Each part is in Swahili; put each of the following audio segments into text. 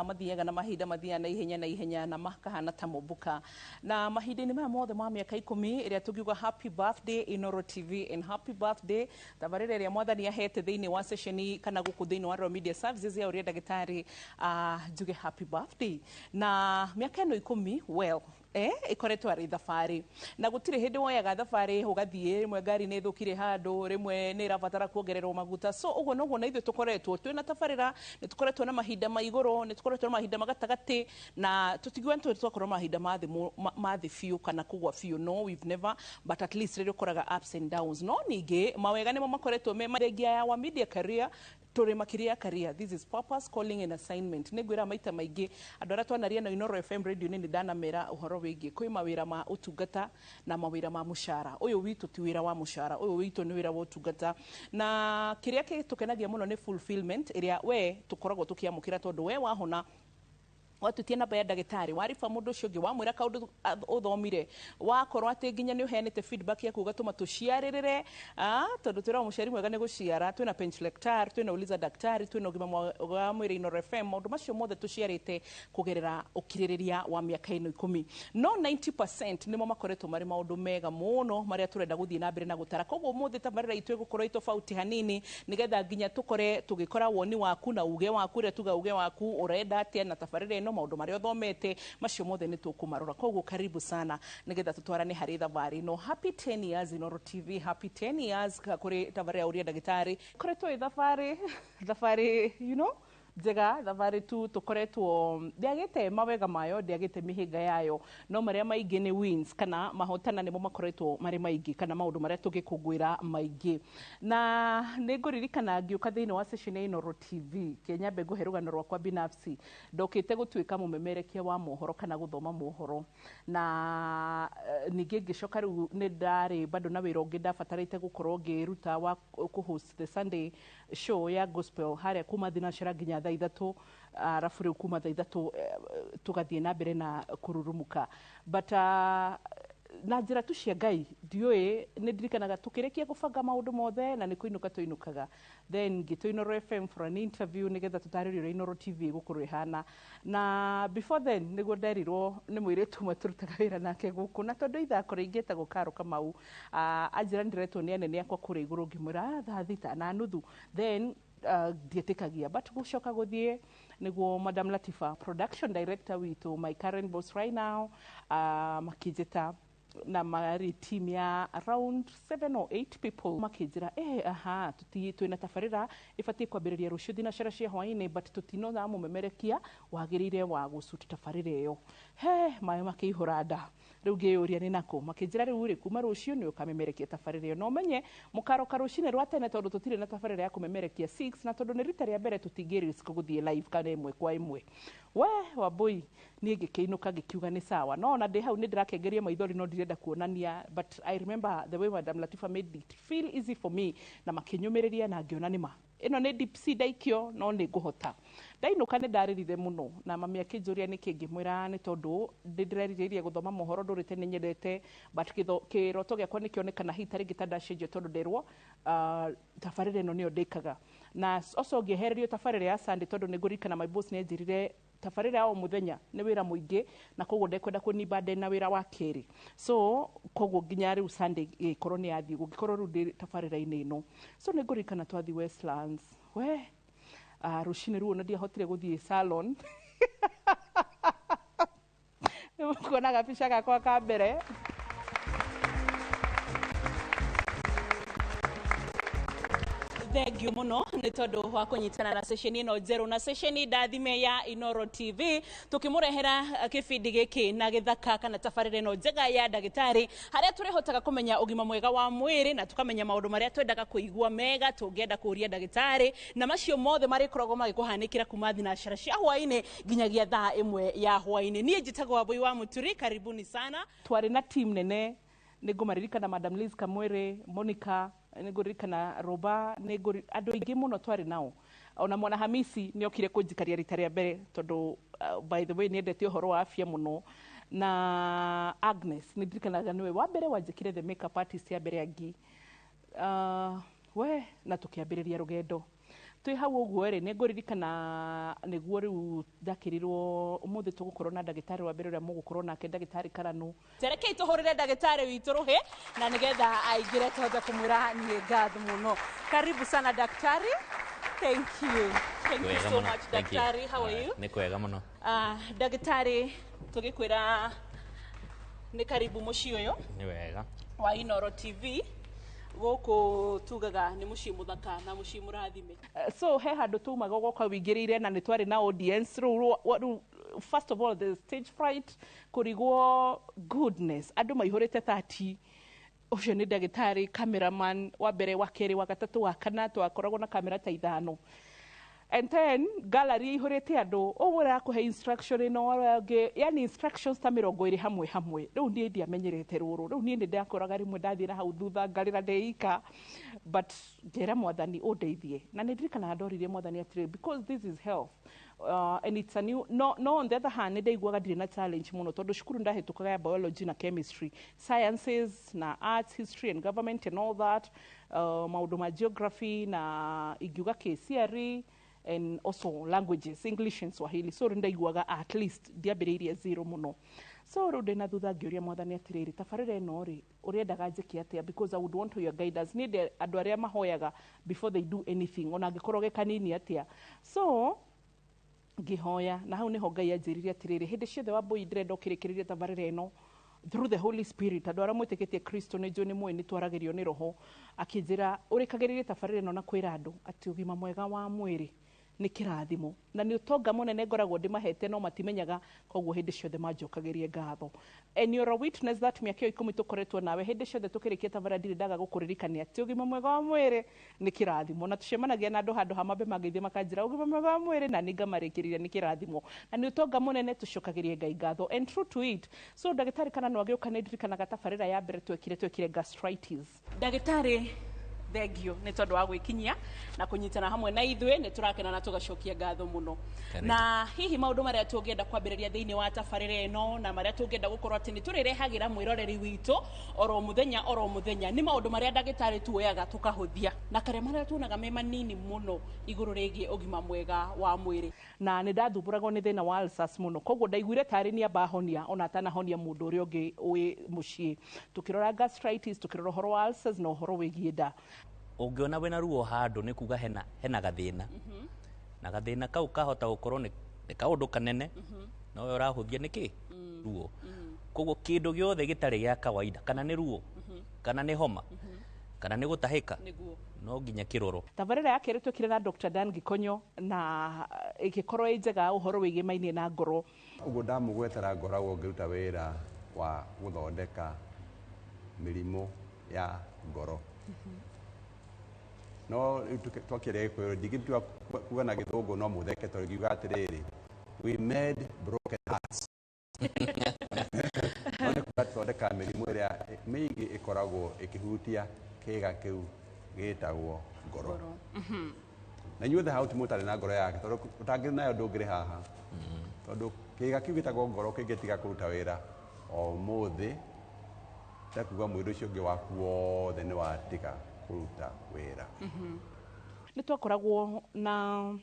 mathiaga na mahinda mathiaga na ihenya na makahana ta mũmbũka na mahinda-inĩ maya mothe ma mĩaka 10 ĩrĩa tũngiuga happy birthday Inooro TV and happy birthday tabarĩra ĩrĩa mwathani ahete thĩinĩ wa session kana gũkũ thĩinĩ wa Royal Media Services ya ũrĩa ndagĩtarĩ njuge happy birthday na mĩaka ĩno 10 well ikoretwo arĩ thabarĩ na gũtirĩ hĩndĩ woyaga thabarĩ ũgathiĩ rĩmwe ngari nĩ thũkire handũ rĩmwe nĩ ĩrabatara kuongererwo maguta so ũguo noguo na ithuĩ tũkoretwo twĩna tabarĩra nĩ tũkoretwo na mahinda ma igũrũ nĩ tũkoretwo na mahinda magatagatĩ na tũtingiuga nĩ twakorwo mahinda ma thĩ biũ kana kũgwa biũ no we've never but at least rĩrĩa ũkoraga ups and downs no ningĩ mawega nĩmo makoretwo me marengia ya wa media career tũrĩ makĩria career this is purpose calling and assignment nĩ ngwĩra maita maingĩ andũ arĩa twanaria na Inooro FM radio nĩ ndanamera ũhoro wĩgiĩ kwĩ mawĩra ma ũtungata na mawĩra ma mũcara ũyũ witũ ti wĩra wa mũcara ũyũ witũ nĩ wĩra wa ũtungata na kĩrĩa gĩtũkenagia mũno nĩ fulfillment ĩrĩa we tũkoragwo tũkĩamũkĩra tondũ we wahona watutie namba ya ndagĩtarĩ wariba mũndũ ũcio ũngĩ wamwĩra kaũndũ ũthomire wakorwo atĩ nginya nĩ ũheanĩte feedback yaku ũgatũma tũciarĩrĩre tondũ twĩra mũciari mwega nĩ gũciara twĩna pencilektar twĩna uliza daktari twĩna ũgima wa mwĩrĩ Inooro FM maũndũ macio mothe tũciarĩte kũgerera ũkirĩrĩria wa mĩaka ĩno 10 no 90% nĩmo makoretwo marĩ maũndũ mega mũno marĩa tũrenda gũthiĩ na mbere na gũtara koguo ũmũthĩ tabarĩra itũ ĩgũkorwo itofauti hanini nĩgetha nginya tũgĩkora woni waku na uge waku ũrĩa tuga uge waku ũrenda atĩa na tabarĩra maũndũ marĩa ũthomete macio mothe nĩ tũkũmarora koguo karibu sana nĩgetha tũtwarane harĩ thabarĩ no happy 10 years Inooro TV happy 10 years kũrĩ tabarĩra ũrĩa ndagĩtarĩ koretwo thabarĩ you know njega thabarĩ tu tũkoretwo ndĩagĩte mawega mayo ndĩagĩte mĩhĩnga yayo no marĩa maingĩ nĩ wins kana mahotana nĩmo makoretwo marĩ maingĩ kana maũndũ marĩa tũgĩkũngũĩra maingĩ na nĩ ngũririkana ngĩũka thĩinĩ wa session ya Inooro TV Kenyambe ngũhe rũgano rwakwa binafsi ndokĩte gũtuĩka mũmemerekia wa mohoro kana gũthoma mohoro na ningĩ ngĩcoka rĩu nĩ ndarĩ bado na wĩra ũngĩ ndabatarĩte gũkorwo ngĩruta wa kũhost the Sunday show ya gospel harĩa kuma thinacara nginya thaa ithatũ arabu rĩu kuma thaa ithatũ tũgathiĩ na mbere na kũrurumuka but na njĩra tu cia Ngai ndiũĩ nĩ ndirikanaga tũkĩrĩkia gũbanga maũndũ mothe na nĩ kũinũka tũinũkaga then ngĩtwo Inooro FM for an interview nĩgetha tũtarĩrie ũrĩa Inooro TV gũkorwo ĩhana na before then nĩguo nderirwo nĩ mũirĩtu ũmwe tũrutaga wĩra nake gũkũ na tondũ ithako rĩingĩ etagwo Karo Kamau anjĩra ndiretwo nĩ anene akwa kũrĩa igũrũ ngĩmwĩra thaa thita na nuthu then ndietĩkagia but gũcoka gũthiĩ nĩguo Madam Latifa production director witũ my current boss right now makĩnjĩta na marĩ team ya around 7 or 8 people makĩnjĩra twĩna tabarĩra ĩbatiĩ kwambĩrĩria rũciũ thinacara cia hwaĩ-inĩ but tũtinoga mũmemerekia wagĩrĩire wa gũcuta tabarĩra ĩyo maĩ makĩihũra nda rĩu ngĩyũria nĩ nakũ makĩnjĩra rĩu rĩ kuma rũciũ nĩ ũkamemerekia tabarĩra ĩyo no menye mũkaroka rũcinĩ rwa tene tondũ tũtirĩ na tabarĩra ya kũmemerekia 6 na tondũ nĩ rita rĩa mbere tũtingĩrisk gũthiĩ live kana ĩmwe kwa ĩmwe we Wambui niĩ ngĩkĩinũka ngĩkiuga nĩ sawa no na ndĩ hau nĩ ndĩrakengeria maithori no ndirenda kuonania but I remember the way Madam Latifa made it feel easy for me na makĩnyũmĩrĩria na ngĩona nĩma ĩno nĩ deep sea ndaikio no nĩ ngũhota ndainũka nĩ ndarĩrire mũno na mami akĩnjũria nĩ kĩngĩmwĩra nĩ tondũ ndĩrerirĩirie gũthoma mohoro ndũrĩte nĩ nyendete but kĩroto gĩakwa nĩ kĩonekana hihi tarĩngĩ tandacenjio tondũ nderwo tabarĩra ĩno nĩyo ndĩkaga na also ngĩehererio tabarĩra ya Sunday tondũ nĩ ngũririkana my boss nĩ anjĩrire tabarĩra ya o mũthenya nĩ wĩra mũingĩ na koguo ndekwenda kũnimba ndĩ na wĩra wa kerĩ so koguo nginya rĩu Sunday ĩkorwo nĩ yathiĩ gũgĩkorwo rĩu ndĩ tabarĩra-inĩ ĩno so nĩ ngũririkana twathiĩ Westlands we rũcinĩ rũu ona ndiahotire gũthiĩ salon kuona gabica gakwa ka mbere thengiũ mũno nĩ tondũ wa kũnyitana na session ĩno njerũ na session ndathime ya Inooro TV tukĩmũrehera kĩbindi gĩkĩ na gĩthaka kana tabarĩra ĩno njega ya ndagĩtarĩ harĩa tũrĩhotaga kũmenya ũgima mwega wa mwĩrĩ na tukamenya maũndũ marĩa twendaga kũigua mega tũngĩenda kũria ndagĩtarĩ na macio mothe marĩkoragwo magĩkũhanĩkĩra kuma thinacara cia hwaĩ-inĩ nginyagia thaa 1 ya hwaĩ-inĩ niĩ njĩtagwo Wambui wa Mũturi karibuni sana twarĩ na team nene nĩ ngũmaririkana Madam Liz Kamwere Monica nĩ ngũririkana Roba andũ aingĩ mũno twarĩ nao ona Mwana Hamisi nĩ okire kũnjikaria rita rĩa mbere tondũ by the way nĩ endete ũhoro wa afya mũno na Agnes nĩ ndirikanaga nĩwe wa mbere wanjĩkire the makeup artist ya mbere yangi we na tũkĩambĩrĩria rũgendo twi hau uguo ri niguririkana niguo riu ndakirirwo umuthi tugukorwo na ndagitari wa mbere uria mugukorwo nake ndagitari Karanu terekei tuhurire ndagitari witu ruhi na nigetha aingire tuhote kumwira nie ngatho muno. Karibu sana daktari. Thank you so much daktari. How are you? Ni kwega muno. Daktari tugikwira ni karibu muci uyu ni wega wa Inoro TV guku tugaga ni muci muthaka na muci murathime. So he handu tumaga goka wingirire na ni twari na audience first of all the stage fright kurigwo goodness andu maihurite 30 ucio ni ndagitari cameraman wa mbere wa keri wa gatatu wa kana twakoragwo na kamera ta ithano. And then gallery ihurite andu ugura kuhe instruction no wage yani instructions ta 20 hamwe riu ndie ndiamenyerete ruru riu nie ndakoraga rimwe ndathira hau thutha ngarira ndeika but ngera mwathani undeithie na ndirikana ndoririe mwathani atire because this is health and it's a new no on the other hand ndaiguaga ndire na challenge muno tondu cukuru ndahitukaga ya biology na chemistry sciences na arts history and government and all that maundu ma geography na igiuga KCRE and also languages English and Swahili so ndaiguaga at least ndiambiriirie zero muno so ru ndina thutha ngiuria mwathani atiriri tabarire no ri uriendaga njiki atia because I would want to your guidance need andu aria mahoyaga before they do anything ona ngikorwo kanini atia so ngihoya na hau niho Ngai anjiririe atiriri hindi ciothe wambui ndirenda ukirikiririe tabarire no through the Holy Spirit andu aria mwitikitie Kristo ni njoni mwe ni twaragirio ni roho akinjira urikagiririe tabarire no na kwira andu ati ugima mwega wa mwiri ni kirathimo na ni utonga munene ngoragwo ndimahete no matimenyaga koguo hindi ciothe manjokagirie ngatho and you're a witness that Mĩaka Ikũmi tukoretwo nawe hindi ciothe tukirikia tavara ndiri ndaga gukuririkania ati ugima mwega wa mwiri ni kirathimo na tucemanagia na andu handu hamambe magithie makanjira ugima mwega wa mwiri na ningamarikiriria ni kirathimo na ni utonga munene tucokagirie Ngai ngatho and true to it so ndagitari kana no agiuka ndirikanaga tabarira ya mbere twekire gastritis ndagitari thengio ni tondu wa gwikinyia na kunyitana hamwe na ithwe ni turakena na tugacokia ngatho muno na hihi maundu maria tungienda kwambiriria thiini wa tabarire ino na maria tungienda gukorwo ati ni turirehagira mwiroreri witu oro muthenya ni maundu maria ndagitari tuoyaga tukahuthia na kare maria tuonaga me manini muno iguru rigie ugima mwega wa mwiri na ni ndathumbũragwo ni thina wa ulcers muno koguo ndaiguire tari ni abahonia ona atanahonia mundu uria ungi wi mucii tukirora gastritis tukirora horo wa ulcers na horo wigie nda ungiona wena ruo handu ni kuga hena gathina na gathina kau kahota gukorwo ni kaundu kanene no we urahuthia niki ruo koguo kindu giothe gitari gia kawaida kana ni ruo kana ni homa kana ni gutahika no nginya kiroro tabarira yake ritwe kire na Dr. Dan Gikonyo na igikorwo njega uhoro wigie mainie na ngoro uguo ndamugwetera ngoragwo ngiruta wira wa guthondeka mirimo ya ngoro no twakire kwero ndigitua kuga na githungu no mutheke to ngiuga atiriri we made broken hearts no kuthondeka mirimo iria mingi ikoragwo ikihutia kiga kiu gitagwo ngoro na nyuothe hauti mutari na ngoro yake tondu utangiri nayo ndungiri haha tondu kiga kiu gitagwo ngoro kingitiga kuruta wira o muthi takuga mwiri ucio ungi waku wothe ni watiga kuruta wira ni twakoragwo na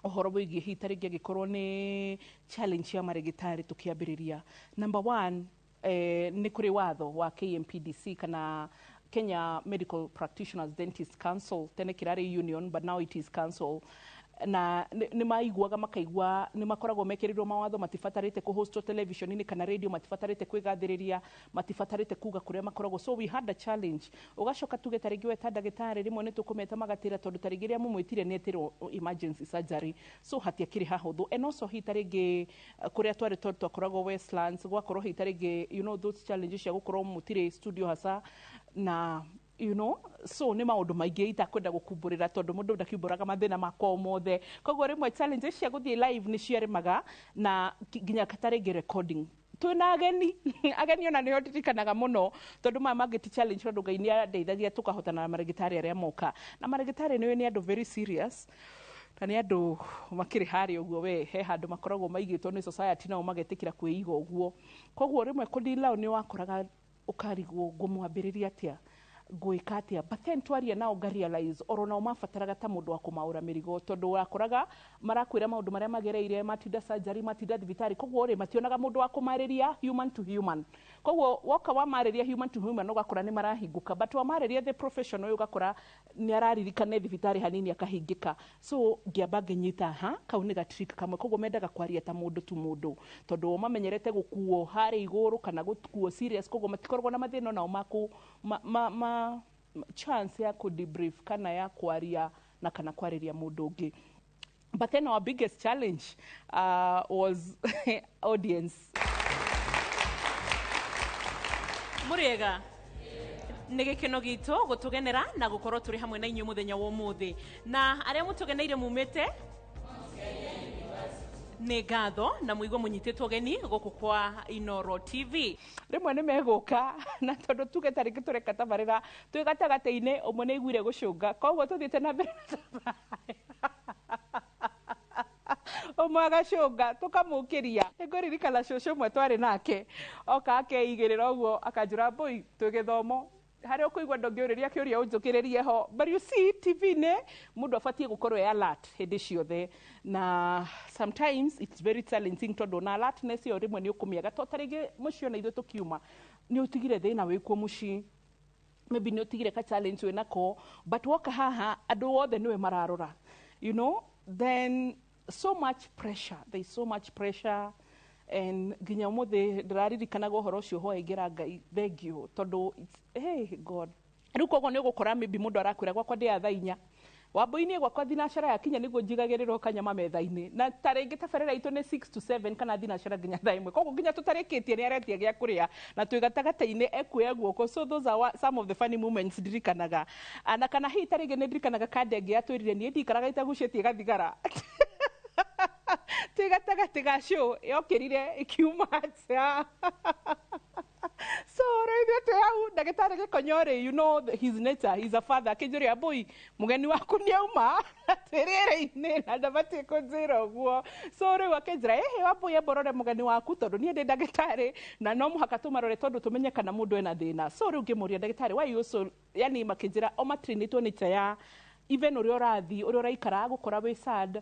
ohoro wigie hita ringi gikorwo ni challenge ya marigitari tukiambiriria number 1 ni kuri watho wa KMPDC kana Kenya Medical Practitioners Dentist Council tene kirari union but now it is council na ni maiguaga makaigua ni makoragwo mekirirwo mawatho matifatarite kuhostwo television-ini kana radio matifatarite kwigathiriria matifatarite kuga kuria makoragwo so we had a challenge ugacoka tuge tarigi weta ndagitari rimwe ni tukumeta magatira tondu tarigi ria mumwitire ni etiro emergency surgery so hatia kiri hahuthu and also hitarigi kuria twari twakoragwo Westlands gwakorwo hitarigi you know those challenges cia gukorwo mutire studio hasa na you know so ni maundu maingi itakwenda gukumburira tondu mundu ndakiumburaga mathina makwa mothe koguo rimwe challenges cia guthie live ni ciaremaga na nginya katarege recording twina ageni ona niho ndirikanaga muno tondu maya mangiti challenge tondu Ngai ni andeithagia tukahotana na marigitari aria moka na marigitari ni andu very serious na ni andu makiri hari uguo we he handu makoragwo maigitwo ni society nao magetikira kwiiga uguo koguo rimwe kudila ni wakoraga ukarigwo ngumwambiriria atia gwĩka atĩa, but then twaria nao ngarealize oro nao mabataraga ta mũndũ wa kũmaũra mĩrigo, tondũ wakoraga marakwĩra maũndũ marĩa magereire, matinda surgery, matinda thibitarĩ, koguo rĩ mationaga mũndũ wa kũmarĩria human to human. Koguo woka wamarĩria human to human ũgakora nĩ marahingũka, but wamarĩria the professional ũgakora nĩ araririkana thibitarĩ hanini akahingĩka. So ngĩamba ngĩnyita kau nĩ ga-trick kamwe, koguo mendaga kwaria ta mũndũ tu mũndũ, tondũ mamenyerete gũkuo harĩa igũrũ kana gũkuo serious, koguo matikoragwo na mathĩna nao chance ya debrief kana ya kwaria na kana kwarĩria mũndũ ũngĩ. But then our biggest challenge was audience. Mũrĩega nĩ gĩkeno gitũ gũtũgenera na gũkorwo tũrĩ hamwe na inyuĩ mũthenya wa ũmũthĩ, na arĩa mũtũgeneire mumĩte nĩ ngatho na mũigua mũnyitĩtwo geni gũkũ kwa Inoro TV. Rĩmwe nĩ megũka na tondũ tuge tarĩngĩ tũreka tabarĩra twĩ gatagatĩ-inĩ, ũmwe nĩ aiguire gũcũnga, koguo tũthiĩte na mbere ũmwe agacũnga tũkamũkĩria. Nĩngũririkana cũcũ ũmwe twarĩ nake oka akeigĩrĩra ũguo akanjũra mbũi twĩ gĩthomo, harĩa ũkũigua ndũngĩũrĩria kĩũria ũnjũkĩrĩrie ho, but you see TV-inĩ mũndũ abatiĩ gũkorwo e alert hĩndĩ ciothe, na sometimes it's very challenging tondũ na alertness ĩyo rĩmwe nĩ ũkũmĩaga, to tarĩngĩ mũciĩ ona ithuĩ tũkiuma nĩ ũtigire thĩna wĩkuo mũciĩ, maybe nĩ ũtigire ka challenge wĩnako, but woka haha andũ othe nĩwe mararora, you know, then so much pressure, there is so much pressure, and nginya mũthĩ ndĩraririkanaga ũhoro ũcio hoengera Ngai thengiũ, tondũ hey God, rĩu koguo nĩ ũgũkora maybe mũndũ arakwĩra gwakwa ndĩ thaa 4 Wambũi-inĩ gwakwa thinacara yakinya nĩguo njigagĩrĩrwo kanyama metha-inĩ, na tarĩngĩ tabarĩra itũ nĩ 6 to 7 kana thinacara nginya thaa 1, koguo nginya tũtarĩkĩtie nĩ aretia gĩa kũrĩa na twĩ gatagatĩ-inĩ ekuoya guoko. So those are some of the funny moments ndirikanaga, na kana hihi tarĩngĩ nĩ ndirikanaga Kandenge atwĩrire niĩ ndikaraga itagucĩtie gathigara twĩ gatagatĩ ga show yokĩrire ikiuma atĩa. So rĩu twĩ hau ndagĩtarĩ Gĩkonyore, you know his nature, he's a father, akĩnjũria mbũi mũgeni waku nĩ auma twĩrĩre-inĩ na ndabatiĩ kũnjĩra ũguo. So rĩu akĩnjĩra ĩhĩ Wambũi emborore mũgeni waku tondũ niĩ ndĩ ndagĩtarĩ na no mũhaka tũmarore tondũ tũmenye kana mũndũ ena thĩna. So rĩu ngĩmũria ndagĩtarĩ why you so, yani makĩnjĩra o matrainĩtwo nature ya even ũrĩa ũrathiĩ ũrĩa ũraikara gũkora wĩ sad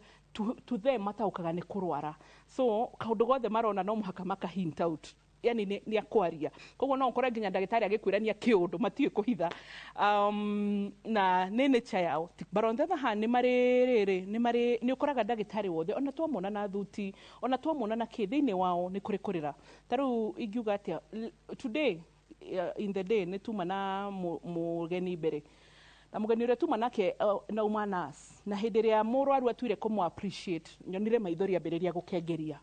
to them mataũkaga nĩ kũrwara, so kaũndũ gothe marona no mũhaka maka hint out, yani nĩ akwaria, koguo no ũkore nginya ndagĩtarĩ agĩkwĩrania kĩũndũ matiĩ kũhitha, na nĩ nature yao. But on the other hand nĩ ũkoraga ndagĩtarĩ wothe ona twamona na thuti ona twamona na kĩ thĩinĩ wao nĩ kũrĩ kũrĩra. Ta rĩu ingiuga atĩa today in the day nĩ tuma na mũgeni mbere, na mũgeni ũrĩa tuma nake nauma nurse, na hĩndĩ ĩrĩa mũrwaru atuire kũmũ appreciate nyonire maithori ambĩrĩria gũkengeria,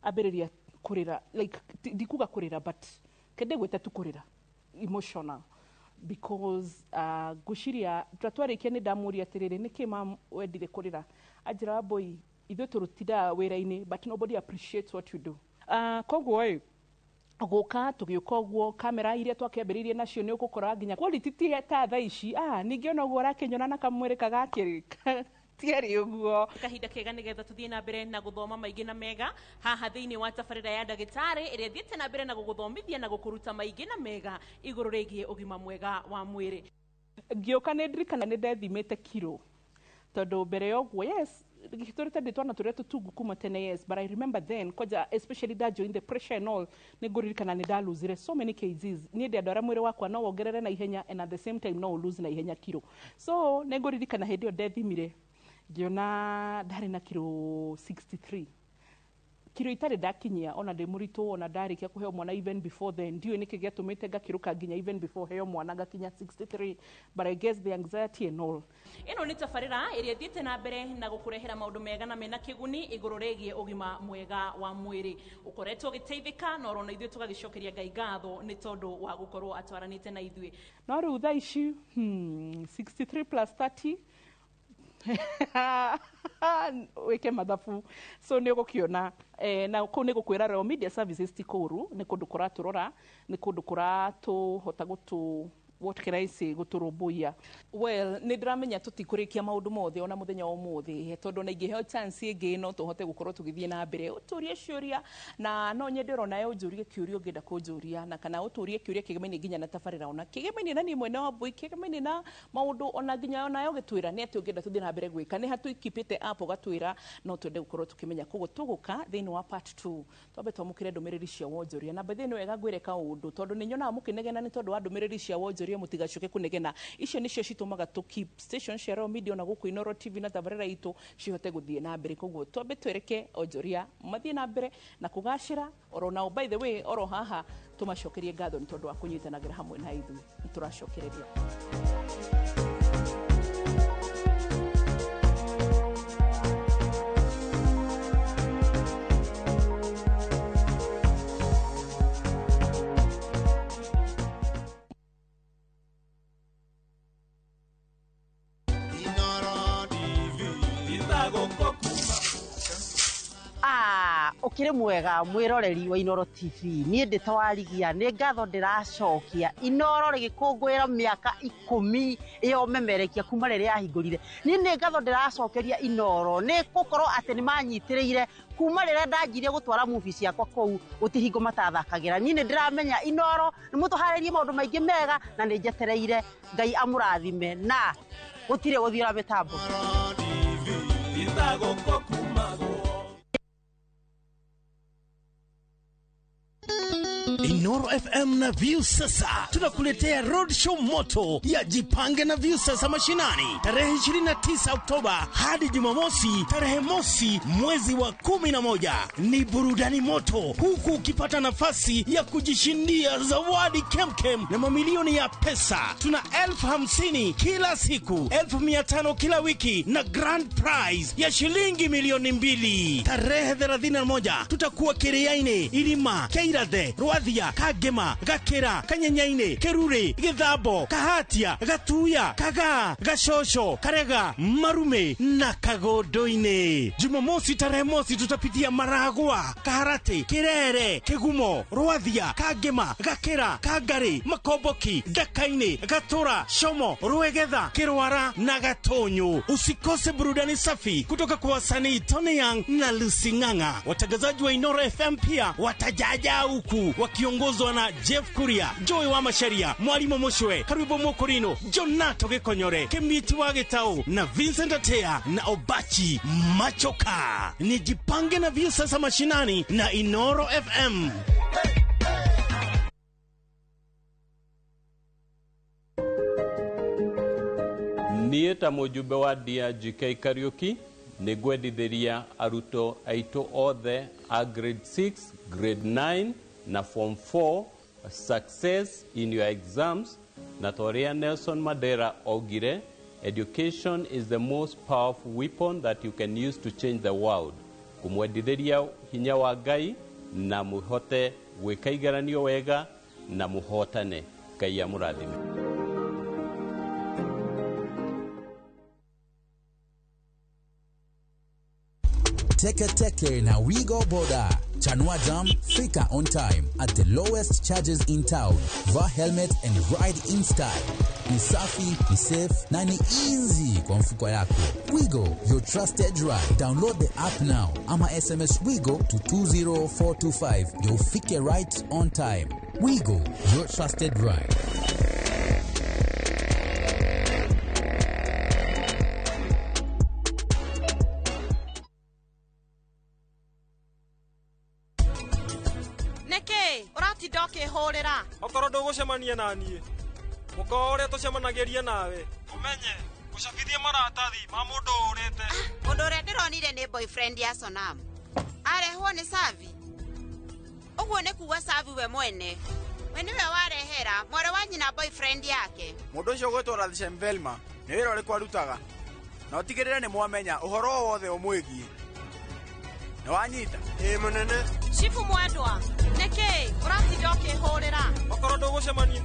ambĩrĩria kũrĩra, like ndikuga kũrĩra but kende gwĩta tu kũrĩra emotional, because ngwĩciria twarĩkia nĩ ndamũria atĩrĩrĩ nĩkĩ ma wendire kũrĩra, anjĩra Wambũi ithuĩ tũrutiraga wĩra-inĩ but nobody appreciates what you do. Koguo gũka tũgĩũka ũguo kamera iria twakĩambĩrĩirie nacio nĩ ũgũkora nginya quality ti ta thaa ici, ningĩ ona ũguo ũrakĩnyona na kamwĩrĩ kagakĩrĩ tiarĩ ũguo. Kahinda kega nĩgetha tũthiĩ na mbere na gũthoma maingĩ na mega haha thĩinĩ wa tabarĩra ya ndagĩtarĩ ĩrĩa thiĩte na mbere na gũgũthomithia na gũkũruta maingĩ na mega igũrũ rĩgiĩ ũgima mwega wa mwĩrĩ. Ngĩũka nĩ ndirikana nĩ ndethimĩte kiro, tondũ mbere ya ũguo yes tũrĩte ndĩtwana tũrĩa tũtungu kuma tene, yes, but I remember then koja especially that join the pressure and all nĩ ngũririkana nĩ ndaluzire so many kgs. Niĩ ndĩ andũ arĩa mwĩrĩ wakwa no wongerere na ihenya and at the same time no lose na ihenya kiro, so nĩ ngũririkana hĩndĩ ĩyo ndethimire ngĩona ndarĩ na kiro 63, kiro itarĩ ndakinyia ona ndĩ mũritũ ona ndarĩkia kũheo mwana even before then, ndiũĩ nĩkĩ gĩatũmĩte ngakĩrũka nginya even before heo mwana ngakinya 63, but I guess the anxiety and all. Ĩno nĩ tabarĩra ĩrĩa thiĩte na mbere na gũkũrehera maũndũ mega na mena kĩguni igũrũ rĩgiĩ ũgima mwega wa mwĩrĩ. Ũkoretwo ũgĩteithĩka na orona ithuĩ tũgagĩcokeria Ngai ngatho nĩ tondũ wa gũkorwo atwaranĩte na ithuĩ. No rĩu thaa ici 63 plus 30 wĩke mathabu, so nĩ ũgũkĩona na kũu nĩ gũkwĩra Royal Media Services ti kũũru, nĩ kũndũ kũratũrora, nĩ kũndũ kũratũhota what can I say guturumbuia. Well, nä ndäramenya tå tikå kia maå ndå mothe ona må thenya o må thä tondå na ingä heo chance ĩngĩ no tå hote gå korwo tå gä thiä na mbere å tå rie ciå na no nyende rona yo njå rie kä å ria å ngä enda kå njå na kana å tå rie kä å ria kä gemainie nginya na tabarä ra ona kä gemainie na niä mwene wa mbui kä gemainie na maå ndå ona nginya onayo gä twä ra nä atä å ngä enda tå thiä na mbere gwä ka nä hatå ikipä te app å gatwä ra no twende gå korwo tå kä menya koguo tå gå ka thä inä wa part 2 twambe twamå kä re ndå mä rä ri cia wonjoria na mbethä nä wega ngwä re kaå ndå tondå nä nyonaga må kä negena nä tondå wa ndå mä rä ri cia wonjoria må tigacoke kå negena icio nä cio citå maga tå keep station cia Royal Media na gå kå Inoro TV na tabarä itå cihote gå thiä na mbere koguo twambe twereke onjoria mathiä na mbere na kå gacä ra oro nao by the way oro haha tå macokerie ngatho nä tondå wa kå nyitanagä ra hamwe na ithuĩ nä tå racokereria ukire mwega mwiroreri wa Inoro TV nie ndi tawarigia ni ngatho ndiracokia Inoro rigikungwira miaka 10 iyo memerekia kuma riri yahingurire nie ni ngatho ndiracokeria Inoro ni gukorwo ati ni manyitiriire kuma riri ndanjirie gutwara movie ciakwa kou utihingo matathakagira nie ni ndiramenya Inoro ni mutuharirie maundu maingi mega na ni njetereire Ngai amurathime na gutire guthira mitambo Inoro FM na View sasa tunakuletea roadshow moto ya Jipange na View sasa mashinani tarehe 29 Oktoba hadi Jumamosi tarehe mosi mwezi wa 11. Ni burudani moto huku ukipata nafasi ya kujishindia zawadi kemkem na mamilioni ya pesa. Tuna 50,000 kila siku, 500 kila wiki na grand prize ya shilingi milioni 2. Tarehe 31 tutakuwa Kiriaini, Irima, Keirathe, Rwathia, Kagema, Gakera, Kanyenyaine, Kerure, Githabo, Kahatia, Gatuya, Kaga, Gashosho, Karega, Marume na Kagodoine. Jumamosi tarehe mosi tutapitia Maragwa, Kaharate, Kirere, Kegumo, Rwathia, Kagema, Gakera, Kagari, Makoboki, Gakaine, Gatora, Shomo, Ruegetha, Kirwara na Gatonyo. Usikose burudani safi kutoka kwa wasanii Tony Young na Lucy Ng'ang'a. Watangazaji wa Inoro FM pia watajaja huku wakiongozwa na Jeff Kuria, Joy wa Masharia, Mwalimu Moshwe, Karibu Mokorino, Jonato Gekonyore, Kemiti wa Getao na Vincent Atea na Obachi Machoka. Ni Jipange na View sasa mashinani na Inoro FM. Nieta mujumbe wa DJK Karaoke ni gwendithĩria aruto aitũ othe a grade 6, grade 9 na form 4 success in your exams. Na toria Nelson Mandela augire, education is the most powerful weapon that you can use to change the world. Kumwendithĩria hinya wa Ngai na muhote gwĩka igeranio wega na muhotane. Ngai amũrathime. Teke na We Go Boda. Chanua Jam, fika on time at the lowest charges in town. Vaa helmet and ride in style. Ni safi, ni safe, na ni easy kwa mfuko yako. Wigo, your trusted ride. Download the app now. Ama SMS Wigo to 20425. You'll fike right on time. Wigo, your trusted ride. Doke horera okoro ndugucemania na nie mukore tucemanagiria nawe umenye gucabithia maratathi ma mundu urete mundu ure ndironire ni boyfriend ya Sonam arehwo ni Savi uguo ni kuwa Savi we mwene we niwe warehera mwore wa nyina boyfriend yake mundu ucio gwetwo Radhishem Velma ni wira uri kwarutaga na utigirire ni mwamenya uhoro wothe umwigie ni wanyita munene Shifu mwendwa neke urati doke horera okoro ndugucemania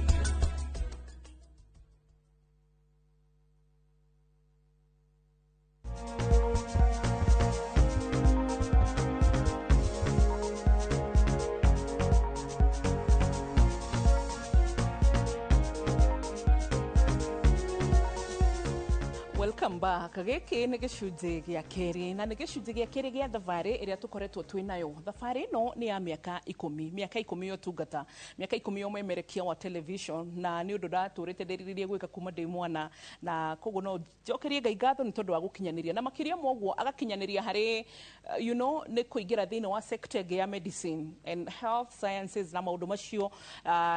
Welcome back. Gĩkĩ nĩ gĩcunjĩ gĩa kerĩ na nĩ gĩcunjĩ gĩa kerĩ gĩa thabarĩ ĩrĩa tũkoretwo twĩ nayo. Thabarĩ ĩno nĩ ya mĩaka 10, mĩaka 10 ya ũtungata, mĩaka 10 ya ũmemerekia wa television, na nĩ ũndũ ndatũrĩte ndĩrĩrĩrie gwĩka kuma ndĩ mwana, na koguo no njokerie Ngai ngatho nĩ tondũ wa gũkinyanĩria, na makĩria moguo agakinyanĩria harĩ nĩ kũingĩra thĩinĩ wa sector ya medicine and health sciences na maũndũ macio,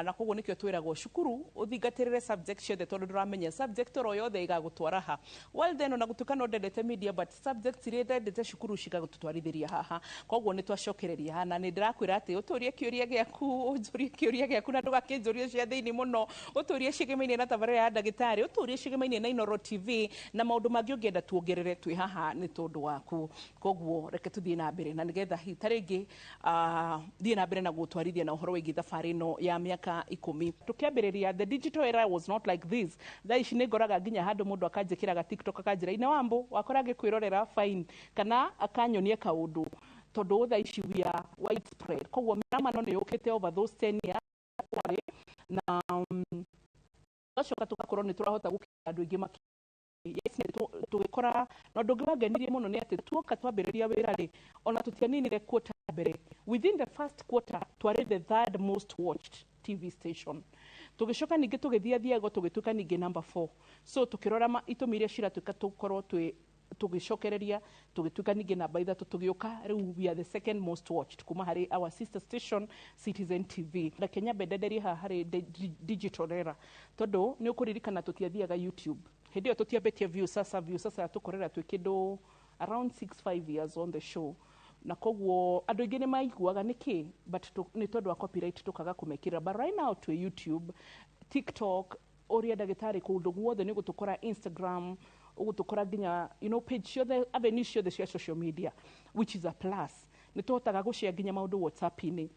na koguo nĩkĩo twĩragwo cukuru ũthingatĩrĩre subject ciothe tondũ ndũramenya subject oro yothe igagũtwara ha. Well then ona gũtuĩka no ndendete media but subjects iria ndendete cukuru cigagũtwarithĩria haha, koguo nĩ twacokereria, na nĩ ndĩrakwĩra atĩ ũtũrie kĩũria gĩaku, ũnjũrie kĩũria gĩaku na ndũgakĩnjũrie cia thĩinĩ mũno, ũtũrie cigĩmainie na tabarĩra ya ndagĩtarĩ, ũtũrie cigĩmainie na Inooro TV na maũndũ mangĩ ũngĩenda tuongerere twĩ haha nĩ tondũ waku. Koguo reke tuthiĩ na mbere na nĩgetha ta rĩngĩ thiĩ na mbere na gũtwarithia na ũhoro wĩgiĩ thabarĩ ĩno ya mĩaka 10. Tũkĩambĩrĩria, the digital era was not like this. Thaa ici nĩ ngoraga nginya handũ mũndũ akanjĩkĩraga TikTok akanjĩra Ina Wambo wakora ngĩkwĩrorera fine, kana akanyonia kaũndũ tondũ thaa ici we are widespread. Koguo mĩramano nĩ yũkĩte over those 10 years na gacoka tũgakorwo nĩ tũrahota gũkinya andũ aingĩ makĩria. Yes, tũgĩkora na ũndũ ũngĩ wangenirie mũno nĩ atĩ tuoka twambĩrĩria wĩra rĩ, ona tũtianinire quarter mbere. Within the first quarter twarĩ the third most watched TV station. Tũgĩcoka ningĩ tũgĩthiathiago tũgĩtuĩka ningĩ number 4. So tũkĩrora itũmi iria ciratuĩka tũkorwo tũgĩcokereria tũgĩtuĩka ningĩ namba 3, tũgĩũka rĩu we are the second most watched kuma harĩ our sister station Citizen TV. Na Kenya bendenderie haha harĩ digital era tondũ nĩ ũkũririkana tũtiathiaga YouTube. Hĩndĩ ĩyo tũtiambĩtie views sasa tũkorera twĩ kĩndũ around 6-5 years on the show. Na koguo andũ aingĩ nĩ maiguaga nĩkĩ, but nĩ tondũ wa copyright tũkaga kũmekĩra. But right now twĩ YouTube, TikTok, ũrĩa ndagĩtarĩ kũndũ guothe nĩ gũtũkora Instagram, ũgũtũkora nginya page ciothe, avenues ciothe cia social media, which is a plus. Nĩ tũhotaga gũshare nginya maũndũ WhatsApp-inĩ.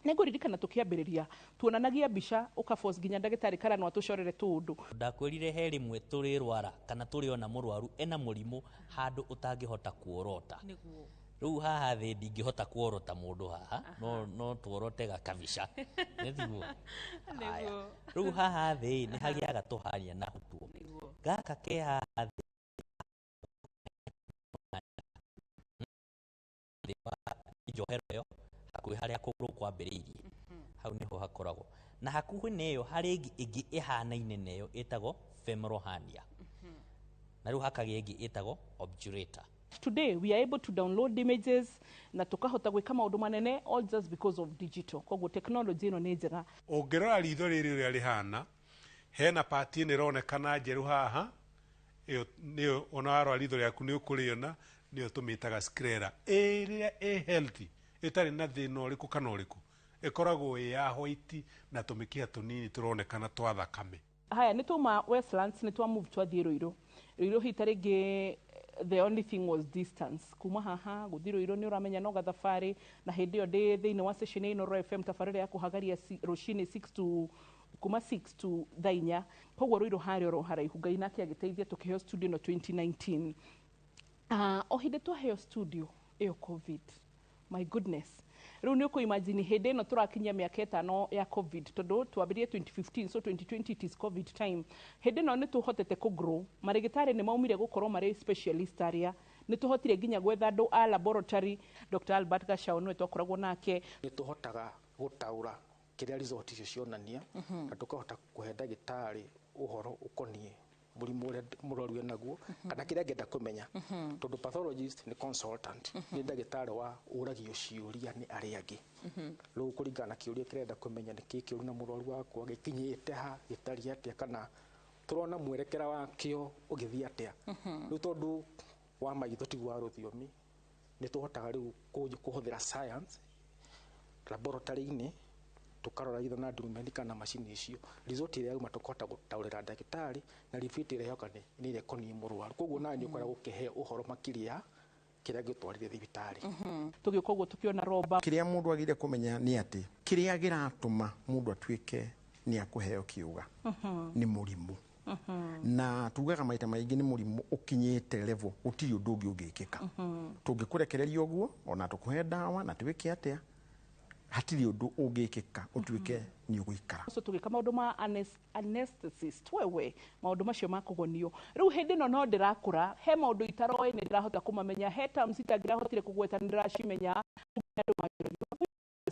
Nĩ ngũririkana tũkĩambĩrĩria tuonanagia mbica ũkaforce nginya ndagĩtarĩ kana no atũcorere tũũndũ. Ndakwĩrire he rĩmwe tũrĩrwara kana tũrĩona mũrwaru ena mũrimũ handũ ũtangĩhota kuorota. Rĩu haha thĩ ndingĩhota kuorota mũndũ haha, no tuorote gakabica. Nĩguo. Rĩu haha thĩ nĩ hagĩaga tũharia na hutwo. Gaka ke haha thĩ njohero ĩyo hakuhĩ harĩa kũgũrũ kwambĩrĩirie. Hau niho hakoragwo. Na hakuhĩ neyo harĩ ĩngĩ ĩhanaine neyo ĩtagwo femoral hernia. Na rĩu hakagĩa ĩngĩ ĩtagwo obturator. Today we are able to download images na tukahota gwĩka maũndũ manene all just because of digital. Koguo technology ĩno nĩ njega. Ũngĩrora ritho rĩrĩ ũrĩa rĩhana, hena pati ĩno ĩronekana njerũ haha, ĩyo ona warora ritho rĩaku nĩ ũkũrĩona, nĩyo tũmĩtaga sclera. Ĩrĩa healthy, ĩtarĩ na thĩna ũrĩkũ kana ũrĩkũ, ĩkoragwo ĩ ya white na tũmĩkiha tũnini tũronekana twa thakame. Haya nĩ tuma Westlands nĩ twa move twathiĩ Rũirũ. Rũirũ hita rĩngĩ the only thing was distance. Kuma haha gũthiĩ Rũirũ nĩ ũramenya no gathabarĩ, na hĩndĩ ĩyo ndĩ thĩinĩ wa station ya Inooro FM tabarĩra ya kũhagaria rũcinĩ kuma 6 to 4. Koguo Rũirũ harĩ oro haraihu. Ngai nake agĩteithia tũkĩheo studio no 2019. O hĩndĩ twaheo studio ĩyo COVID. My goodness. Rĩu nĩ ũkũ-imagine hĩndĩ ĩno tũrakinyia mĩaka 5 ya COVID tondũ twambĩrĩrie 2015, so 2020 it is COVID time. Hĩndĩ ĩno nĩ tũhotete kũgrow. Marĩgĩtarĩ nĩ maumire gũkorwo marĩ specialist arĩa. Nĩ tũhotire nginya gwetha andũ a laboratory. Dr. Albert Gachao nĩwe twakoragwo nake. Nĩ tũhotaga gũtaũra kĩrĩa result icio cionania na tũkahota kũhe ndagĩtarĩ ũhoro ũkoniĩ mũrimũ ũrĩa mũrwaru enaguo kana kĩrĩa angĩenda kũmenya. Tondũ pathologist nĩ consultant, nĩ ndagĩtarĩ wa ũragio ciũria nĩ arĩa angĩ. Rĩu kũringana na kĩũria kĩrenda kũmenya nĩ kĩĩ kĩũru na mũrwaru wakwa, gĩkinyĩte ha, gĩtariĩ atĩa, kana tũrona mwerekera wakĩo ũgĩthiĩ atĩa. Rĩu tondũ wa maitho ti wa rũthiomi, nĩ tũhotaga rĩu kũhũthĩra science laboratory-inĩ tukarora itho na ndurumeni kana macini icio, result ĩrĩa yauma tũkahota gũtaũrĩra ndagĩtarĩ na ribiti ĩrĩa yoka nĩ ĩrĩa ĩkoniĩ mũrwaru. Koguo nawe nĩ ũkoragwo ũkĩheo ũhoro makĩria kĩrĩa angĩtwarire thibitarĩ. Tũgĩũka ũguo tũkĩona roba. Kĩrĩa mũndũ agĩrĩire kũmenya nĩ atĩ kĩrĩa gĩratũma mũndũ atuĩke nĩ akũheo kĩũga nĩ mũrimũ. Na tugaga maita maingĩ nĩ mũrimũ ũkinyĩte level ũtirĩ ũndũ ũngĩ ũngĩkĩka. Tũngĩkũrekereria ũguo ona tũkũhe ndawa na twĩke atĩa, hatiri undu ungikika utuike ni uguikara so tugika maundu ma anesthetist wewe maundu macio makugonio riu hindi no ndirakura he maundu itaroe ni ndirahota kumamenya he terms itangirahotire kugweta ndiracimenya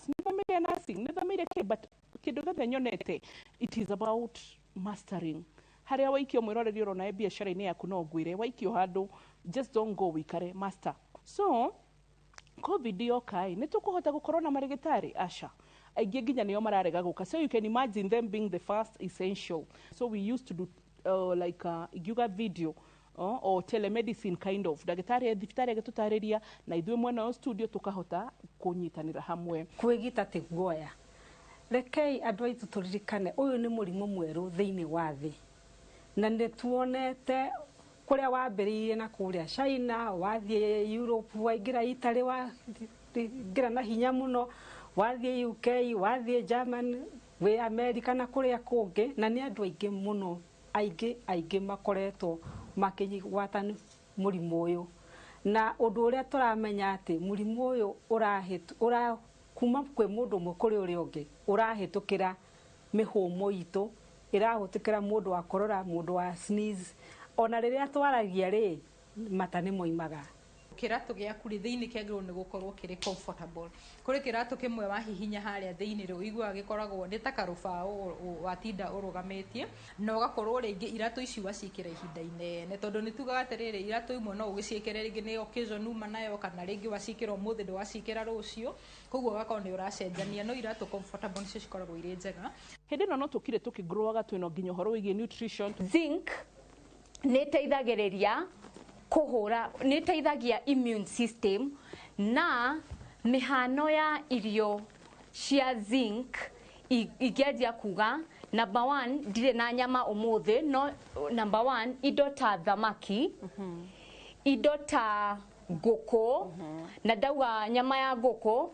nithamire nursing nithamire but kindu gothe nyonete it is about mastering haria waikio mwiroreri urona biacara-ini yaku no ngwire waikio handu just don't go wikare master so covid yokai ni tukuhota gukorwo na marigitari asha aingi nginya nio mararega guka so you can imagine them being the first essential so we used to do yuga video or telemedicine kind of dagitari thibitari agitutariria na ithwe mwena wa studio tukahota kunyitanira hamwe kwigita tigwoya rekei andu aitu turirikane uyu ni murimu mweru thiini wa thi na nituonete kuria wambiriire na kuria China wathie Europe waingira Italy waingira na hinya muno wathie UK wathie Germany we America na kuria kungi na ni andu aingi muno aingi makoretwo makigwatana murimu uyu na undu uria turamenya ati murimu uyu kuma kwi mundu umwe kuri uria ungi urahitukira mihumo itu irahutikira mundu wa korora mundu wa sneeze ona riria twaragia ri mata ni moimaga kiratu giaku ri thiini kiagirwo ni gukorwo kiri comfortable kuri kiratu kimwe wahihinya haria thiini ri uigua gikoragwo ni ta karubao watinda urugamitie na ugakorwo ringi iratu ici wacikira ihinda inene tondu ni tugaga atiriri iratu imwe no ugicikire ringi ni occasion uma nayo kana ringi wacikira umuthi ndi wacikira rucio koguo ugakorwo ni uracenjania no iratu comfortable nicio cikoragwo iri njega hindi no tukire tukigrowaga twino nginya horo wigie nutrition zinc ni teithagiriria kuhura ni teithagia immune system na mihano ya irio cia zinc igedia kuga number 1 ndire na nyama umuthi no number 1 indo ta thamaki indo ta ngũkũ na ndauga nyama ya ngũkũ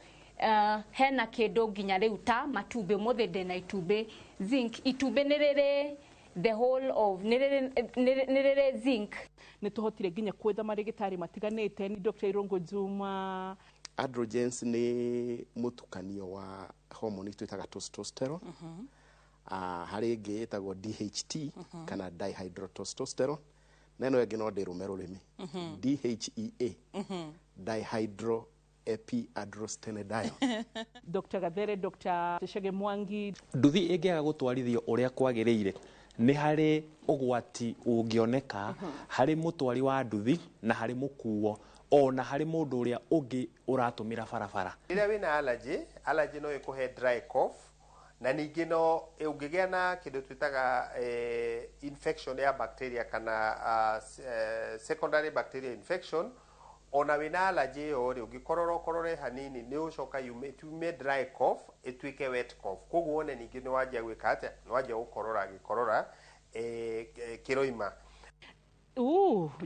hena kindu nginya riu ta matumbi umuthi ndina itumbi zinc itumbi ni riri the whole of nirere zinc ni tuhotire nginya kwetha marigitari matiganite ni Dr. Irongo Juma androgens ni mutukanio wa hormone twitaga testosterone hari ingi itagwo DHT kana dihydrotestosterone na ino ingi no ndirume rurimi DHEA dihydroepiandrostenedione Dr. Gathere Dr. Teshege Mwangi nduthi ingiaga gutwarithio uria kwagiriire ni hari ugwati ungioneka hari mutwari wa nduthi na hari mukuo ona hari mundu uria ungi uratumira barabara ira wina allergy no ikuhe dry cough na ningi no ungigia na kindu twitaga infection ya bacteria kana secondary bacteria infection ona wina allergy yo ri ungikorore hanini ni ucoka yume dry cough itwike wet cough koguo one ningi ni wajia gwika atia ni wajia gikorora kiroima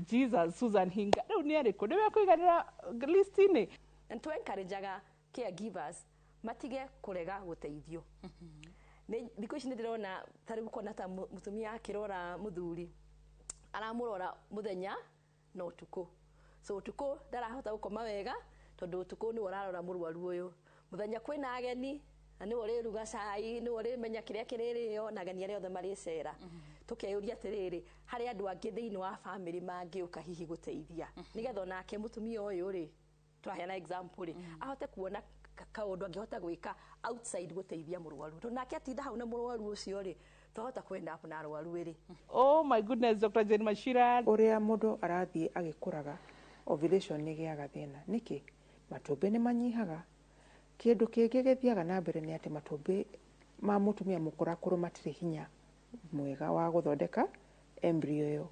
Jesus Susan Hinga riu ni ariko niwe kuiganira listini ntu encourageaga caregivers matige kurega guteithio ni thiko ici ndirona tari gukona ta mutumia akirora muthuri aramurora muthenya no utuku so utuku ndarahota gukoma wega tondu utuku ni urarora murwaru uyu muthenya kwina ageni na ni uri ruga cai ni uri menya kiria kiririo na ageni aria othe maricera tukeyuria atiriri hari andu angi thiini wa family mangiuka hihi guteithia nigetha nake mutumia uyu ri twaheana example ri ahote kuona kaundu angihota gwika outside guteithia murwaru tondu nake atinda hau na murwaru ucio ri twahota kwenda hapo na arwaru ri oh my goodness Dr. Jane Mashira uria mundu arathie agikuraga ovulation ni giaga thina niki matumbi ni manyihaga kindu kingi githiaga na mbere ni ati matumbi ma mutumia mukurakuru matire hinya mwega wa guthondeka embryo yo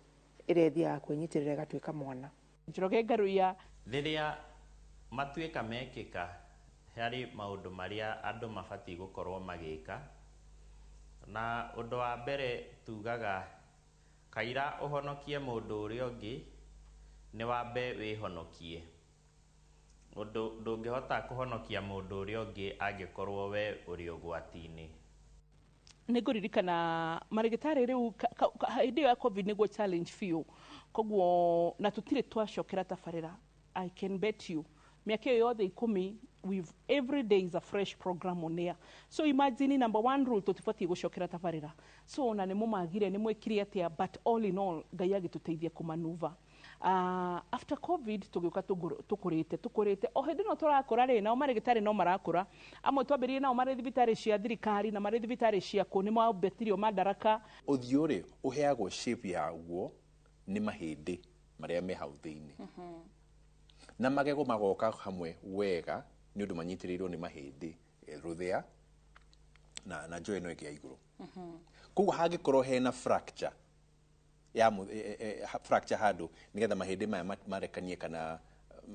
iria ithiaga kwinyitirira gatwika mwana Njoroge Ngaruya riria matuika mekika hari maundu maria andu mabati gukorwo magika na undu wa mbere tugaga kaira uhonokie mundu uria ungi ni wambe wihonokie undu ndungihota kuhonokia mundu uria ungi angikorwo we uri ugwati-ini ni nguririkana marigitari riu hindi ya covid niguo challenge few koguo na tutire twacokera tabarira I can bet you mĩaka ĩyo yothe 10 every day is a fresh program on air. So imagine number one rule tutibatie gucokera tabarira. So ona nĩ mũmagire nĩ mwekire atia, but all in all Ngai agĩtũteithia kũmanuva. After COVID tugĩuka tũkũrĩte o hĩndĩ no tũrakũra rĩ, nao marĩgĩtarĩ no marakũra, amwe twambĩrĩrie nao marĩ thibitarĩ cia thirikari na marĩ thibitarĩ cia kũ nĩ mambetirio madaraka. Ũthiũ rĩ ũheagwo shape yaguo nĩ mahĩndĩ marĩa me hau thĩinĩ, na magego magoka hamwe wega nĩ ũndũ manyitĩrĩirwo nĩ mahĩndĩ rũthĩa na njoe ĩno ĩngĩ ya igũrũ. Koguo hangĩkorwo hena fracture ya fracture handũ nĩgetha mahĩndĩ maya marekanie kana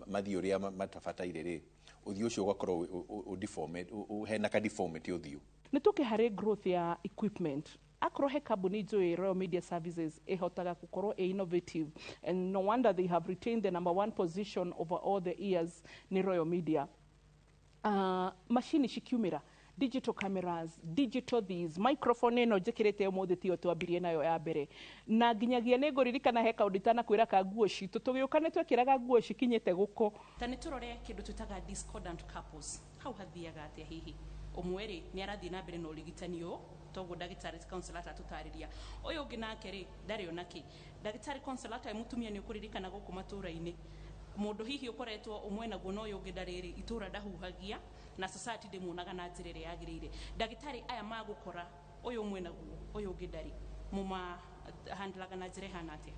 mathiĩ ũrĩa matabataire rĩ, ũthiũ ũcio ũgakorwo hena ka deformity ũthiũ. Nĩ tũkĩharĩ growth ya equipment. Akorwo he kambuni njũĩ Royal Media Services ĩhotaga gũkorwo innovative, and no wonder they have retained the number one position over all the years ni Royal Media. Machine cikiumĩra, digital cameras, digital these, microphone ĩno njĩkĩrĩte ũmũthĩ tiyo twambirie nayo ya mbere, na nginyagia nĩ ngũririkana he kaũndũ itanakwĩra ka nguo citũ tũgĩũka nĩ twekĩraga nguo cikinyĩte gũkũ. Ta nĩ tũrore kĩndũ twĩtaga discordant couples, hau hathiaga atĩa hihi? Ũmwe rĩ nĩ arathiĩ na mbere na ũrigitani ũyũ, toguo ndagĩtarĩ counselor atatũtarĩria, ũyũ ũngĩ nake rĩ ndarĩ ona kĩ, ndagĩtarĩ counselor ta mũtumia nĩ ũkũririkana gũkũ matũra-inĩ, mũndũ hihi ũkoretwo ũmwe naguo na ũyũ ũngĩ ndarĩ rĩ, itũra ndahuhagia na society ndĩmuonaga na njĩra ĩrĩa yagĩrĩire. Ndagĩtarĩ aya magũkora ũyũ ũmwe naguo ũyũ ũngĩ ndarĩ, mũma handlaga na njĩra ĩhana atĩa?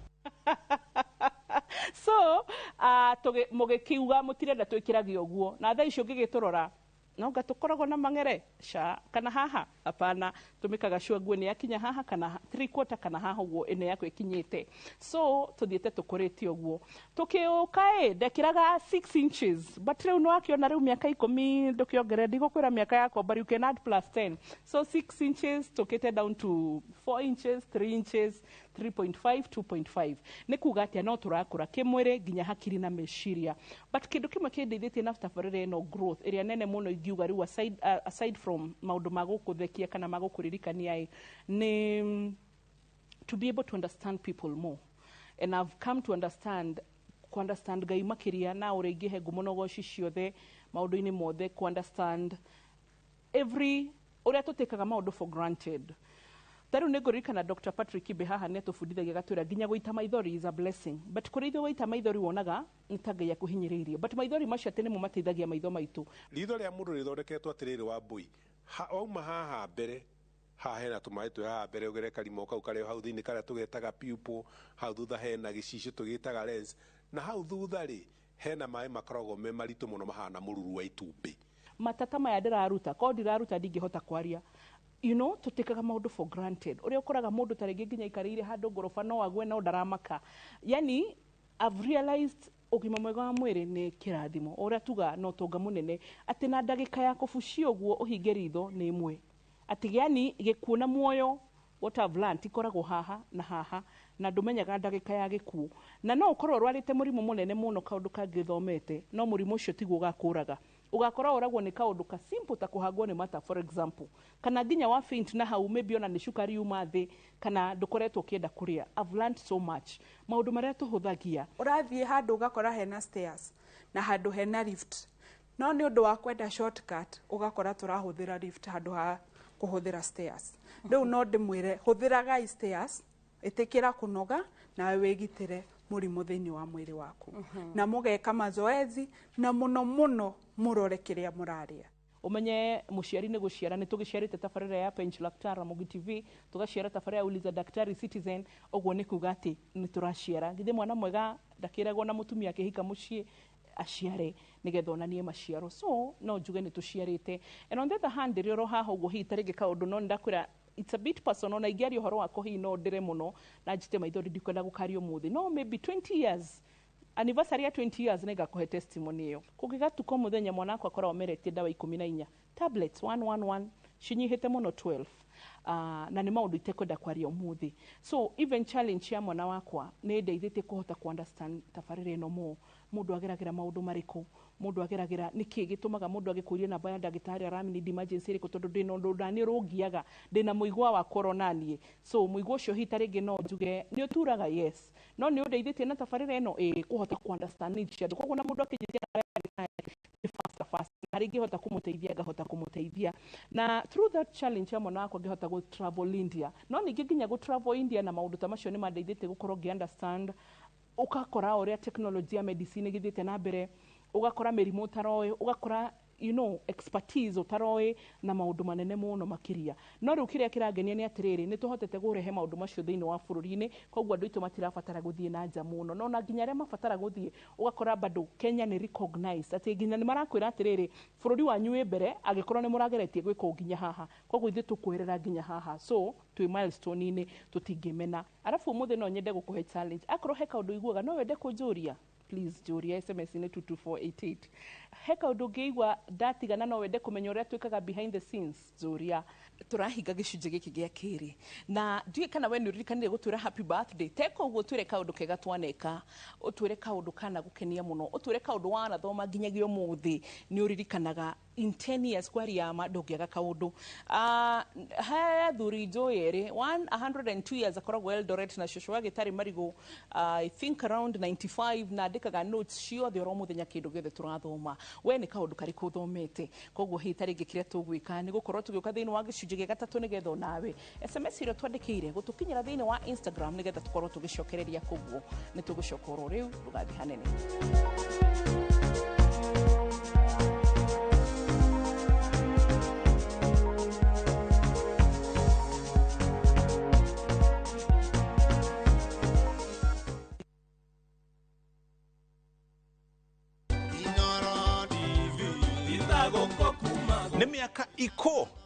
So mũgĩkiuga mũtirenda twĩkĩrage ũguo, na thaa icio ngĩgĩtũrora no gatũkoragwo na mang'ere kana haha apana, tumikaga sure nguo nĩ yakinya haha kana 3/4 kana haha ũguo ĩno yakwa ĩkinyĩte. So tuthiĩte tũkũrĩte ũguo tũkĩũka ndekĩraga 6 inches, but rĩu nĩ wakĩona rĩu mĩaka 10 ndũkĩongere ndigũkwĩra mĩaka yakwa, but you can add plus 10, so 6 inches tũkĩte down to 4 inches, 3 inches, 3.5, 2.5. nĩ kuga atĩa no tũrakũra kĩmwĩrĩ nginya hakiri na meciria, but kĩndũ kĩmwe kĩndeithĩtie na tabarĩra ĩno growth ĩrĩa nene mũno ingiuga rĩu aside from maũndũ ma gũkũthekia kana ma gũkũririkania nĩ to be able to understand people more, and I've come to understand Ngai makĩria na ũrĩa ingĩhe ngũmũnogoci ciothe maũndũ-inĩ mothe, understand every ũrĩa tũtĩkaga maũndũ for granted. Tarĩu nĩ ngũririkana Dr. Patrick Ibe haha nĩ atũbundithagia gatwĩra nginya gũita maithori is a blessing, but kũrĩ ithuĩ gũita maithori wonaga nĩ ta Ngai akũhinyĩrĩirie, but maithori macio atĩ nĩmo mateithagia maitho maitũ. Ritho rĩa mũndũ rĩthondeketwo atĩrĩrĩ wa mbũi, wauma haha mbere haha hena tũmaĩ twĩ haha mbere ũgere karimo kau karĩa hau thĩinĩ karĩa tũgetaga pupil, hau thutha hena gĩcicio tũgĩtaga lens, na hau thutha rĩ hena maĩ makoragwo me maritũ mũno mahana mũruru wa itumbĩ. Matata maya ndĩraruta ko ndiraruta ndingĩhota kwaria, you know, tutikaga maũndũ for granted. Ũrĩa ũkoraga mũndũ ta rĩngĩ nginya ikarĩire handũ ngoroba no agwe no ndaramaka. Yani I've realized ũgima mwega wa mwĩrĩ nĩ kĩrathimo, ũrĩa tuga no tonga mũnene atĩ na ndagĩka ya kũbucia ũguo ũhinge ritho nĩ ĩmwe, atĩ yani gĩkuona muoyo what I've learned ikoragwo haha na haha na ndũmenyaga ndagĩka ya gĩkuũ, na no ũkorwo ũrwarĩte mũrimũ mũnene mũno kaũndũ kangĩthomete, no mũrimũ ũcio tiguo ũgakũraga, ugakorwo ũragwo nĩ kaũndũ ka simple ta kũhangwo nĩ mata for example, kana nginya wa faint na hau maybe ona nĩ cukari uma thĩ kana ndũkoretwo ũkĩenda kũrĩa. I've learned so much maũndũ marĩa tũhũthagia. Ũrathiĩ handũ ũgakora hena stairs na handũ hena lift, no nĩ ũndũ wa kwenda shortcut ũgakora tũrahũthĩra lift handũ ha kũhũthĩra stairs. Rĩu no ndĩmwĩre hũthĩraga stairs, ĩtĩkĩra kũnoga na wĩgitĩre mũrimũ thĩinĩ wa mwĩrĩ waku, na mũgeka mazoezi na mũno mũrore kĩrĩa mũrarĩa. Umenye mũciari nĩ gũciara, nĩ tũgĩciarĩte tabarĩra ya Pench Laktara Mugi TV, tũgaciara tabarĩra ya Uliza Daktari Citizen, ũguo nĩ kuga atĩ nĩ tũraciara. Githĩ mwana mwega ndakĩragwo na mũtumia akĩhika mũciĩ aciare nigetha onanie maciaro, so no njuge nĩ tũciarĩte. And on the other hand rĩrĩa oro haha ũguo hihi tarĩngĩ kaũndũ no ndakwĩra it's a bit personal, na ingĩaria ũhoro wa kũhihi no ndĩre mũno na njite maithori ndikwenda gũkario mũthĩ, no maybe 20 years anniversary ya 20 years nĩ ngakũhe testimony ĩyo. Kũngĩgatuka mũthenya mwana wakwa akorwo omeretie ndawa 14 tablets 111 cinyihĩte mũno 12, na nĩ maũndũ itekwenda kwaria ũmũthĩ. So even challenge ya mwana wakwa nĩ ndeithĩtie kũhota ku understand tabarĩra ĩno mo mũndũ ageragĩra maũndũ marĩkũ, mũndũ ageragĩra nĩkĩ gĩtũmaga mũndũ agĩkũria namba ya ndagĩtarĩ aramini emergency rĩkũ, tondũ ndĩna ũndũ ndani rũngiaga, ndĩna mũigua wa corona niĩ, so mũigua ũcio hihi tarĩngĩ no njuge nĩ ũturaga yes, no nĩ ũndeithĩtie na tabarĩra ĩno kũhota ku understand needs cia andũ. Koguo na mũndũ akĩnyitia harä ngä hota kå må teithia ngahota kå må teithia na through that challenge ya mwana wakwa ngä hota gå travel India no ningä nginya gå travel India na maå ndå ta macio nä mandeithä tie gå korwo ngä understand ũgakora ũrĩa technology ya medicine ĩgĩthiĩte na mbere ũgakora mĩrimũ ũtaroĩ ũgakora expertise ũtaroĩ na maũndũ manene mũno makĩria no rĩu kĩrĩa kĩrangenia nĩ atĩrĩrĩ nĩ tũhotete kũrehe maũndũ macio thĩinĩ wa bũrũri-inĩ koguo andũ aitũ matirabatara gũthiĩ na nja mũno no na nginya arĩa mabatara gũthiĩ ũgakora bado Kenya nĩ recognize atĩ nginya nĩ marakwĩra atĩrĩrĩ bũrũri wanyu wĩ mbere angĩkorwo nĩ mũrageretie gwĩka ũũ nginya haha koguo ithuĩ tũkwĩrĩra nginya haha so twĩ milestone-inĩ tũtingĩmena arabu ũmũthĩ no nyende gũkũhe challenge akorwo he kaũndũ iguaga no wende kũnjũria please njũria SMS-inĩ 22488 he kaũndũ ũngĩigua ndatigana no wende kũmenya ũrĩa twĩkaga behind the scenes njũria tũrahinga gĩcunjĩ gĩkĩ gĩa kĩrĩ na ndiũĩ kana we nĩ ũririkanire gũtwĩra happy birthday teka ũguo twĩre kaũndũ kega twaneka ũtwĩre kaũndũ kana gũkenia mũno ũtwĩre kaũndũ wanathoma nginyagia ũmũthĩ nĩ ũririkanaga in 10 years kwaria ma ndũngĩaga kaũndũ he athuri njũĩ erĩ 102 years akoragwo Eldoret na cũcũ wa Gĩtarĩ Marigũ I think around 95 na andĩkaga notes ciothe oro mũthenya kĩndũ gĩothe tũrathoma we nĩ kaũndũ karĩkũ ũthomete koguo hihi tarĩngĩ kĩrĩa tũgwĩka nĩ gũkorwo tũgĩũka thĩinĩ wa gĩcunjĩ gĩa gatatũ nĩgetha onawe SMS ĩrĩa twandĩkĩire gũtũkinyĩra thĩinĩ wa Instagram nĩgetha tũkorwo tũgĩcokereria koguo nĩ tũgũcoka oro rĩu ndũgathiĩ hanene. nĩ mĩaka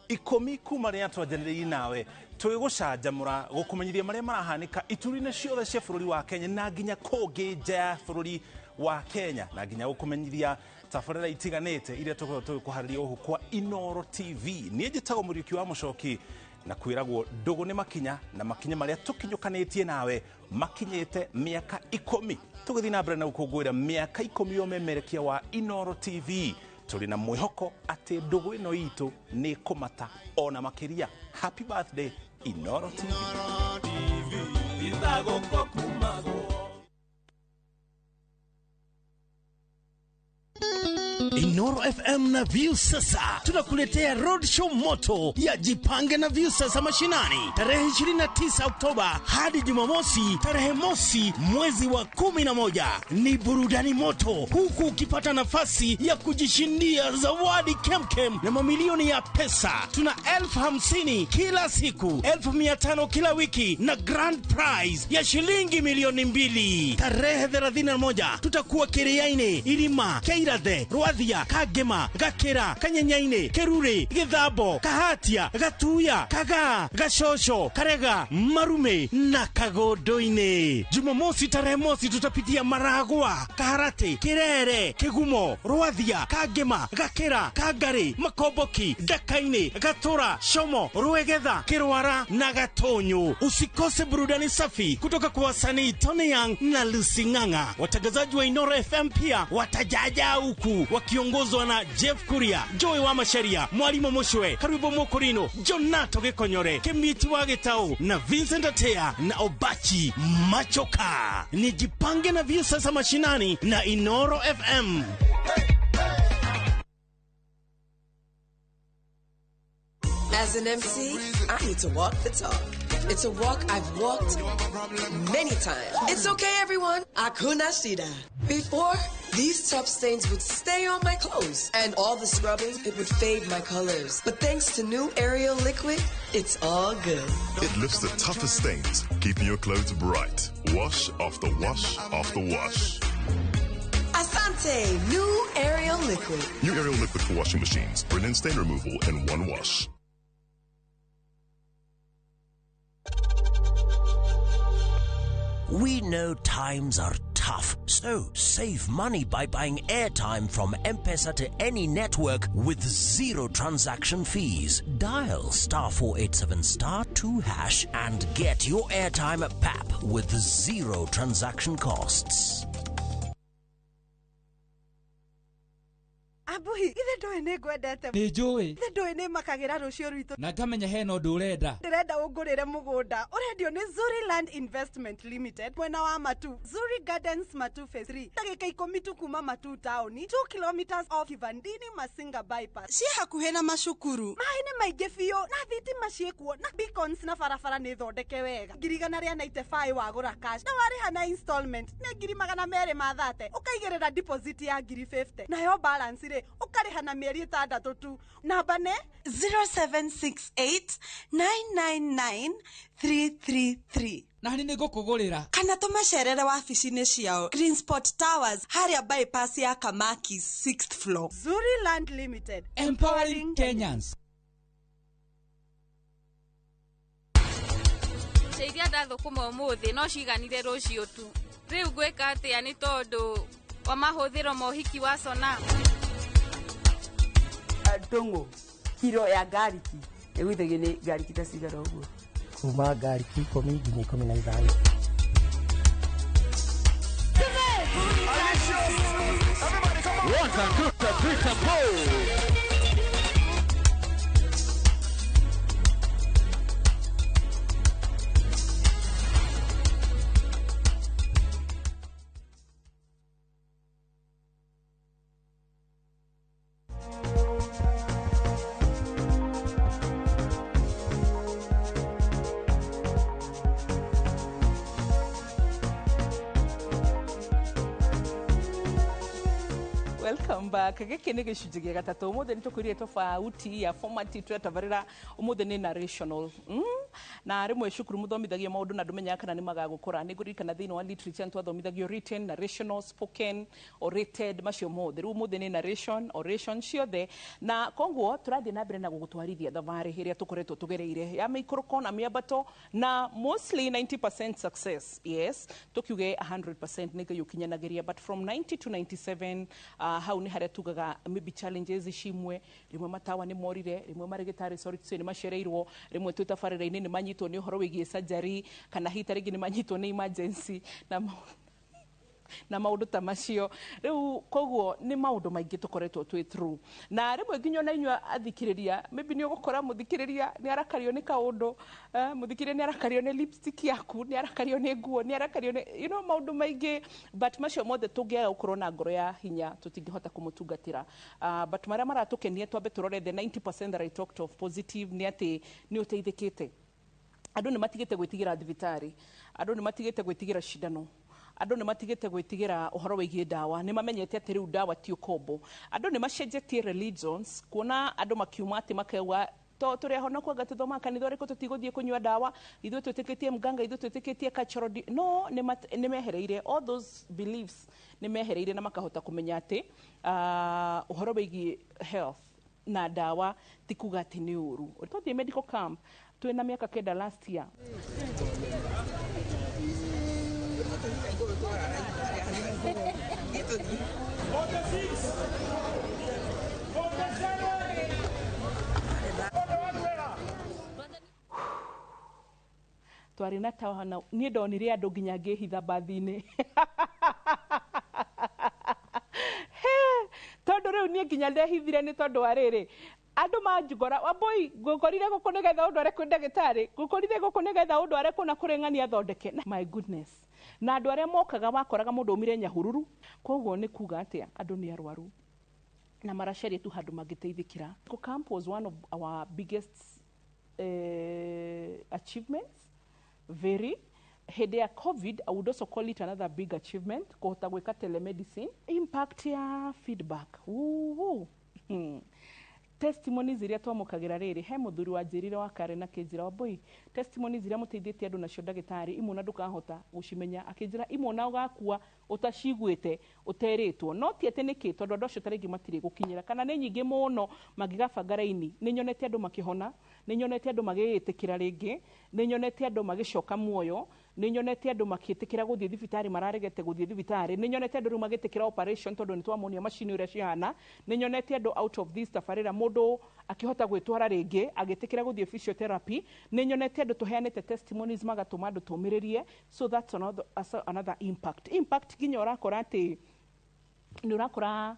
ikũmi kuma rĩrĩa twanjanĩrĩirie nawe twĩgũcanjamũra gũkũmenyithia marĩa marahanĩka ituri-inĩ ciothe cia bũrũri wa Kenya na nginya kũngĩ nja ya bũrũri wa Kenya na nginya gũkũmenyithia tabarĩra itiganĩte iria tũkoragwo tũgĩkũharĩria ũhũ kwa Inooro TV niĩ njĩtagwo Mũriũki wa Mũcoki na kwĩragwo ndũgũ nĩ makinya na makinya marĩa tũkinyũkanĩtie nawe makinyĩte mĩaka 10 tũgĩthiĩ na mbere na gũkũngũĩra mĩaka 10 ya ũmemerekia wa Inooro TV tũrĩ na mwĩhoko atĩ ndũgũ ĩno itũ nĩ kũmata ona makĩria. Happy birthday Inooro TV. Inooro FM na Views sasa tunakuletea road show moto ya Jipange na Views sasa mashinani tarehe 29 Oktoba hadi Jumamosi tarehe mosi mwezi wa 11. Ni burudani moto huku ukipata nafasi ya kujishindia zawadi kemkem na mamilioni ya pesa. Tuna 50,000 kila siku, 500 kila wiki na grand prize ya shilingi milioni 2. Tarehe 31 tutakuwa Kiriaini, Irima, Keirathe, Rwathia, Kagema, Gakera, Kanyenyaine, Kerure, Githabo, Kahatia, Gatuya, Kaga, Gashosho, Karega, Marume na Kagodoine. Jumamosi tarehe mosi tutapitia Maragwa, Kaharate, Kirere, Kigumo, Rwathia, Kagema, Gakera, Kagare, Makoboki, Gakaine, Gatora, Shomo, Ruegetha, Kirwara na Gatonyo. Usikose burudani safi kutoka kwa wasanii Tony Young na Lucy Ng'ang'a. Watangazaji wa Inooro FM pia watajaja huku wakiongozwa na Jeff Kuria, Joy wa Masharia, Mwalimu Mushwe, Karibu Mokorino, Jonato Gekonyore, Kemiti wa Getao na Vincent Atea na Obachi Machoka. Ni Jipange na Views sasa mashinani na Inooro FM. As an MC, I need to walk the talk. It's a walk I've walked many times. It's okay, everyone. Hakuna shida. Before, these tough stains would stay on my clothes, and all the scrubbing, it would fade my colors. But thanks to new Ariel liquid, it's all good. It lifts the toughest stains, keeping your clothes bright. Wash after wash after wash. Asante, new Ariel liquid. New Ariel liquid for washing machines. Brilliant stain removal in one wash. We know times are tough, so save money by buying airtime from M-Pesa to any network with zero transaction fees. Dial *487*2# and get your airtime PAP with zero transaction costs. Abuhi, ile ndoe nĩ ngwendete nĩ njũĩ nĩ ndoe nĩ makagira rũcio rwitũ na ngamenya hena ũndũ ũrenda ndĩrenda ũngũrĩre mũgũnda ũrendio nĩ Zuri Land Investment Limited mwena wa Matu Zuri Gardens Matu Phase 3 ndagĩka 10 tu kuma Matu taoni 2 kilometers off Kivandini Masinga bypass ciĩ hakuhĩ na macukuru maĩ nĩ maingĩ biũ na thitima ciĩkuo na beacons na barabara nĩ thondeke wega ngirigana rĩa 95 wagũra cash na warĩha na installment nĩ 230 ũkaigĩrĩra deposit ya 50 nayo balance rĩ ũkarĩha na mĩeri 6 tu namba nĩ 0768999333 na nĩ ngũkũgũrĩra kana tũmacerere wabici-inĩ ciao Greensport Towers harĩa bypass ya Kamaki 6th floor. Zuri Land Limited, empowering Kenyans. Ciria ndathũkũma ũmũthĩ no ciganire rũciũ tu rĩu ngwĩka atĩa nĩ tondũ wa mahũthĩro ma ũhiki wa Sona. Ndũng'ũ kilo ya gariki ĩgũithagio nĩ gariki ta cigara ũguo kuma gariki 10 nginya 15. What a good Peter Paul! Welcome back. Gĩkĩ nĩ gĩcunjĩ gĩa gatatũ. Ũmũthĩ nĩ tũkũirie tofauti ya format twetabarĩra ũmũthĩ nĩ narrational. Na rĩmwe cukuru mũthomithagia maũndũ na ndũmenyaga kana nĩ magagũkũra. Nĩ ngũririkana thĩinĩ wa literature nĩ twathomithagio written, narrational, spoken, orated macio mothe. Rĩu ũmũthĩ nĩ narration, oration ciothe. Na koguo tũrathiĩ na mbere na gũgũtwarithia thabarĩ ĩrĩa tũkoretwo tũgereire ya mĩikũrũko na mĩambato na mostly 90% success. Yes, tũkiuge 100% nĩ Ngai ũkinyanagĩria, but from 90 to 97 hau nĩ harĩa tugaga maybe challenges cimwe, rimwe matawa nĩ morire, rimwe marĩgĩtarĩ sorry nĩ macereirwo, rimwe twĩ tabarĩra-inĩ nĩ manyitwo nĩ ũhoro wĩgiĩ surgery kana hihi tarĩngĩ nĩ manyitwo nĩ emergency na maũndũ ta macio. Rĩu koguo nĩ maũndũ maingĩ tũkoretwo twĩ through na rĩmwe nginya ona inyuĩ athikĩrĩria maybe nĩ ũgũkora mũthikĩrĩria nĩ arakario nĩ kaũndũ, mũthikĩrĩria nĩ arakario nĩ lipstick yaku, nĩ arakario nĩ nguo, nĩ arakario nĩ maũndũ maingĩ, but macio mothe tũngĩaga gũkorwo na ngoro ya hinya tũtingĩhota kũmũtungatĩra. But marĩa maratũkenia twambe tũrore the 90% that I talked of positive nĩ atĩ nĩ ũteithĩkĩte. Andũ nĩ matigĩte gwĩtigĩra thibitarĩ, andũ nĩ matigĩte gwĩtigĩra cindano, andũ nĩ matigĩte gwĩtigĩra ũhoro wĩgiĩ ndawa, nĩ mamenyete atĩ rĩu ndawa ti ũkombo. Andũ nĩ macenjetie religions, kuona andũ makiuma atĩ makauga tũrĩ ahona kwanga tũthoma kanitha ũrĩkũ tũtigũthiĩ kũnyua ndawa, ithuĩ twĩtĩkĩtie mganga, ithuĩ twĩtĩkĩtie cultural no nĩ mehereire all those beliefs, nĩ mehereire na makahota kũmenya atĩ ũhoro wĩgiĩ health na ndawa ti kuga atĩ nĩ ũru. Twathiĩ medical camp twĩ na mĩaka 9 last year. Twarĩ na tawana niĩ ndonire andũ nginya ngĩhitha bathi-inĩ tondũ rĩu niĩ nginya ndehithire nĩ tondũ wa rĩrĩ andũ manjugora wambui ngũkorire gũkũ nĩgetha ũndware kwĩ ndagĩtarĩ, ngũkorire gũkũ nĩgetha ũndware kũna kũrĩ ng'ania thondeke. My goodness. Na andũ arĩa mokaga wakoraga mũndũ umire Nyahururu, koguo nĩ kuga atĩa andũ nĩ arwaru na maracaria tu handũ mangĩteithĩkĩra. Camp was one of our biggest achievements. Very. Hĩndĩ ya COVID, I would also call it another big achievement, kũhota gwĩka telemedicine. Impact ya feedback. Testimonies iria twamũkagĩra rĩrĩ, he mũthuri wa njĩrire wa kare na kĩnjĩra wambui, testimonies iria mũteithĩtie andũ nacio ndagĩtarĩ, imwe na ndũkahota gũcimenya, akĩnjĩra imwe na ũgakua ũtaciguĩte ũterĩtwo, no ti atĩ nĩkĩ tondũ andũ acio tarĩngĩ matirĩ gũkinyĩra, kana nĩ nyingĩ mũno mangĩgabanga raini. Nĩ nyonete andũ makĩhona, nĩ nyonete andũ magĩĩtĩkĩra rĩngĩ, nĩ nyonete andũ magĩcoka muoyo, nĩ nyonete andũ makĩĩtĩkĩra gũthiĩ thibitarĩ mararegete gũthiĩ thibitarĩ, nĩ nyonete andũ rĩu magĩĩtĩkĩra operation tondũ nĩ twamonia macini ũrĩa cihana, nĩ nyonete andũ out of this tabarĩra mũndũ akĩhota gwĩtwara rĩngĩ agĩĩtĩkĩra gũthiĩ physiotherapy, nĩ nyonete andũ tũheanĩte testimonies magatũma andũ tũmĩrĩrie. So that's another impact nginya ũrakora atĩ nĩ ũrakora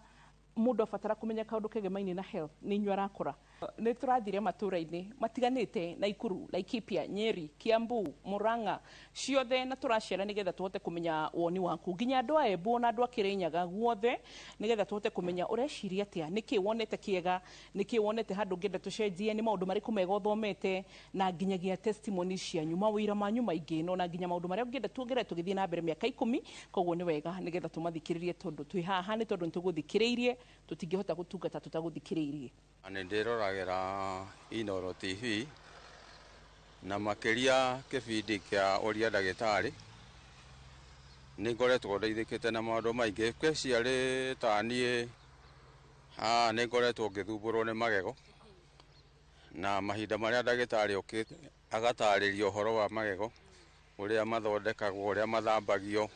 mundu abatara kumenya kaundu kegemaini na health ni inyuĩ arakora nĩ tũrathire matũra-inĩ matiganĩte Naikuru, Laikipia, Nyeri, Kiambu, Murang'a ciothe na tũracera nĩgetha tũhote kũmenya woni waku nginya andũ a Embu na andũ a Kĩrĩnyaga guothe nĩgetha tũhote kũmenya ũreciria atĩa nĩkĩ wonete kĩega nĩkĩ wonete handũ ngenda tũcenjie nĩ maũndũ marĩkũ mega ũthomete na nginyagia testimony cianyu mawĩra manyu maingĩ no na nginya maũndũ marĩa ũngĩenda tuongerere tũgĩthiĩ na mbere mĩaka 10 koguo nĩ wega nĩgetha tũmathikĩrĩrie tondũ twĩ haha nĩ tondũ nĩtũgũthikĩrĩirie tũtingĩhota gũtungata tũtagũthikĩrĩirie. Nĩ ndĩroragĩra Inooro TV na makĩria kĩbindi kĩa ũria ndagĩtarĩ nĩ ngoretwo ndeithĩkĩte na maũndũ maingĩ especially ta niĩ nĩ ngoretwo ngĩthumbũrwo nĩ magego na mahinda marĩa ndagĩtarĩ okĩte agatarĩria ũhoro wa magego ũrĩa mathondekagwo ũrĩa mathambagio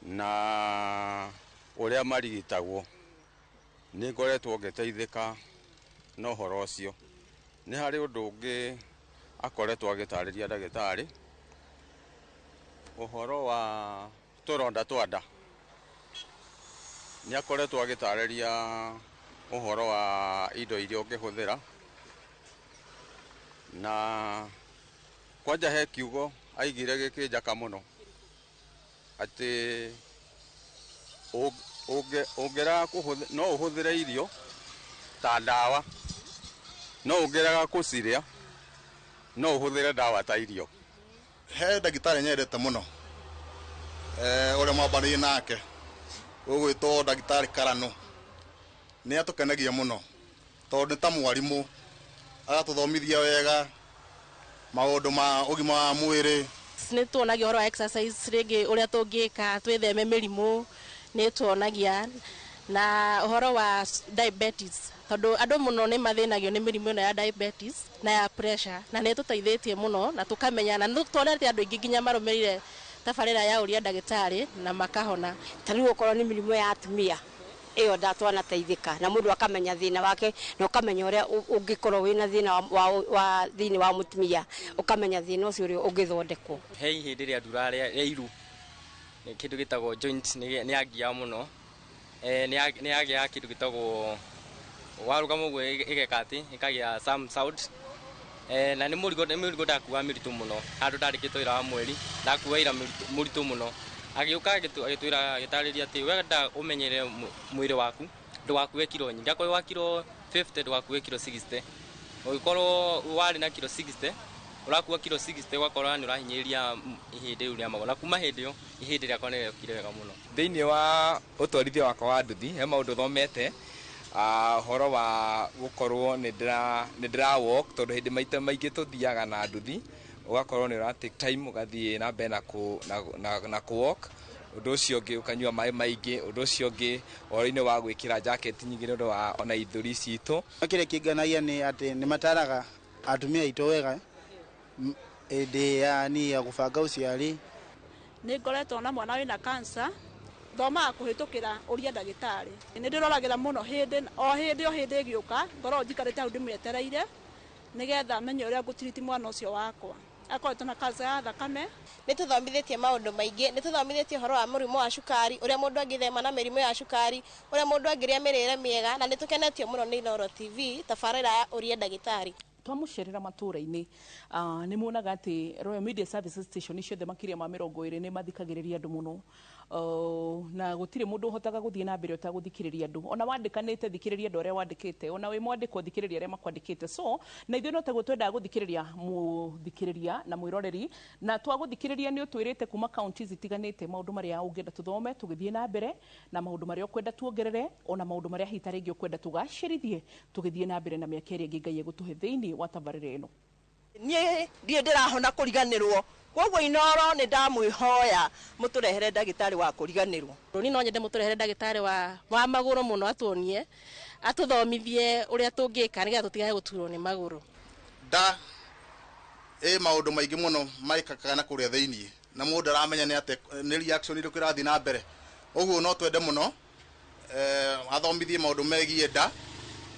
na ũrĩa marigitagwo nĩ ngoretwo ngĩteithĩka no horo ũcio nĩ harĩ ũndũ ũngĩ akoretwo agĩtarĩria ndagĩtarĩ ũhoro wa tũronda twa nda nĩ akoretwo agĩtarĩria ũhoro wa indo iria ũngĩhũthĩra na kwanja he kiugo aigire gĩkĩnjaka mũno atĩ ũngĩraga no ũhũthĩre irio ta ndawa no ũngĩraga gũcirĩa no ũhũthĩre ndawa ta irio. He ndagĩtarĩ nyendete mũno ũrĩa mwambanĩirie nake ũgwĩtwo ndagĩtarĩ Karanũ nĩ atũkenagia mũno tondũ nĩ ta mwarimũ agatũthomithia wega maũndũ ma ũgima wa mwĩrĩ. Nĩ tuonagia ũhoro wa exercise rĩngĩ ũrĩa tũngĩka twĩtheme mĩrimũ nĩ tuonagia na ũhoro wa diabetes tondũ andũ mũno nĩ mathĩnagio nĩ mĩrimũ ĩno ya diabetes na ya pressure na nĩ tũteithĩtie mũno na tũkamenya na nĩ tuonete andũ aingĩ nginya marũmĩrĩire tabarĩra ya ũria ndagĩtarĩ na makahona. Tarĩu okorwo nĩ mĩrimũ ya atumia ĩyo ndatwanateithĩka na mũndũ akamenya thĩna wake na ũkamenya ũrĩa ũngĩkorwo wĩna thĩna wa thĩinĩ wa mũtumia ũkamenya thĩna ũcio ũrĩa ũngĩthondekwo. He ihinda rĩa ndurarĩa iru kĩndũ gĩtagwo joint nĩ yagia mũno nĩ yagia kĩndũ gĩtagwo warũgama ũguo ĩgeka atĩ ĩkagĩa some sound na nĩ mũrigo ndakuwa mĩritũ mũno handũ ndarĩkĩtwo wĩra wa mweri ndakuwa ira mũritũ mũno agĩũka agĩtwĩra agĩtarĩria atĩ wenda ũmenyere mwĩrĩ waku ndũgakuwe kiro nyingĩ akorwo wa kiro 50 ndũgakuwe kiro 60 ũgĩkorwo warĩ na kiro 60 ũrakuwa kiro 60 ũgakorwo nĩ ũrahinyĩrĩria ihĩndĩ rĩu rĩa magũrũ na kuma hĩndĩ ĩyo ihĩndĩ rĩakwa nĩ rĩokire wega mũno. Thĩinĩ wa ũtwarithia wakwa wa nduthi he maũndũ thomete horo wa gũkorwo nĩ ndĩra walk tondũ hĩndĩ maita maingĩ tũthiaga na nduthi ugakorwo nĩ ũra take time ugathiĩ na mbere na ku walk ũndũ ũcio ũngĩ ũkanyua maĩ maingĩ ũndũ ũcio ũngĩ ũhoro-inĩ wa gwĩkĩra jacket nyingĩ nĩ ũndũ wa ona ithũri citũ. Kĩrĩa kĩnganagia nĩ atĩ nĩ mataraga atumia aitũ wega hĩndĩ ya gũbanga ũciari. Nĩ ngoretwo na mwana wĩna cancer thomaga kũhĩtũkĩra ũria ndagĩtarĩ nĩ ndĩroragĩra mũno hĩndĩ ĩgĩũka ngorwo njikarĩte hau ndĩmwetereire nĩgetha menye ũrĩa ngũtiriti mwana ũcio wakwa akoretwo na cancer ya thakame. Nĩ tũthomithĩtie maũndũ maingĩ nĩ tũthomithĩtie ũhoro wa mũrimũ wa cukari ũrĩa mũndũ angĩthema na mĩrimũ ya cukari ũrĩa mũndũ angĩrĩa mĩrĩre mĩega na nĩ tũkenetio mũno nĩ Inooro TV tabarĩra ya ũria ndagĩtarĩ. Twamucerera matũra-inĩ nĩ muonaga atĩ Royal Media Services Station ciothe makĩria ma 20 nĩ mathikagĩrĩria andũ mũno na gũtirĩ mũndũ ũhotaga gũthiĩ na mbere ũtagũthikĩrĩria andũ ona wandĩkanĩte thikĩrĩria andũ arĩa wandĩkĩte ona wĩ mwandĩkwo thikĩrĩria arĩa makwandĩkĩte so na ithuĩ no taguo twendaga gũthikĩrĩria mũthikĩrĩria na mwĩroreri na twagũthikĩrĩria nĩ ũtwĩrĩte kuma kaunti zitiganĩte maũndũ marĩa ũngĩenda tũthome tũgĩthiĩ na mbere na maũndũ marĩa ũkwenda tuongerere ona maũndũ marĩa hita rĩngĩ ũkwenda tũgacĩrithie tũgĩthiĩ na mbere na mĩaka ĩrĩa ĩngĩ Ngai egũtũhe thĩinĩ wa tabarĩra ĩno. Niĩ ndirĩ ndĩrahona kũriganĩrwo koguo Inooro nĩ ndamwĩhoya mũtũrehere ndagĩtarĩ wa kũriganĩrwo. Rũni no nyende mũtũrehere ndagĩtarĩ wa magũrũ mũno atuonie atũthomithie ũrĩa tũngĩka nĩgetha tũtigage gũturwo nĩ magũrũ. Nda maũndũ maingĩ mũno maikaga na kũrĩa thĩinĩ na mũndũ aramenya nĩ atĩ nĩ reaction irĩkũ irathiĩ na mbere ũguo no twende mũno athomithie maũndũ megiĩ nda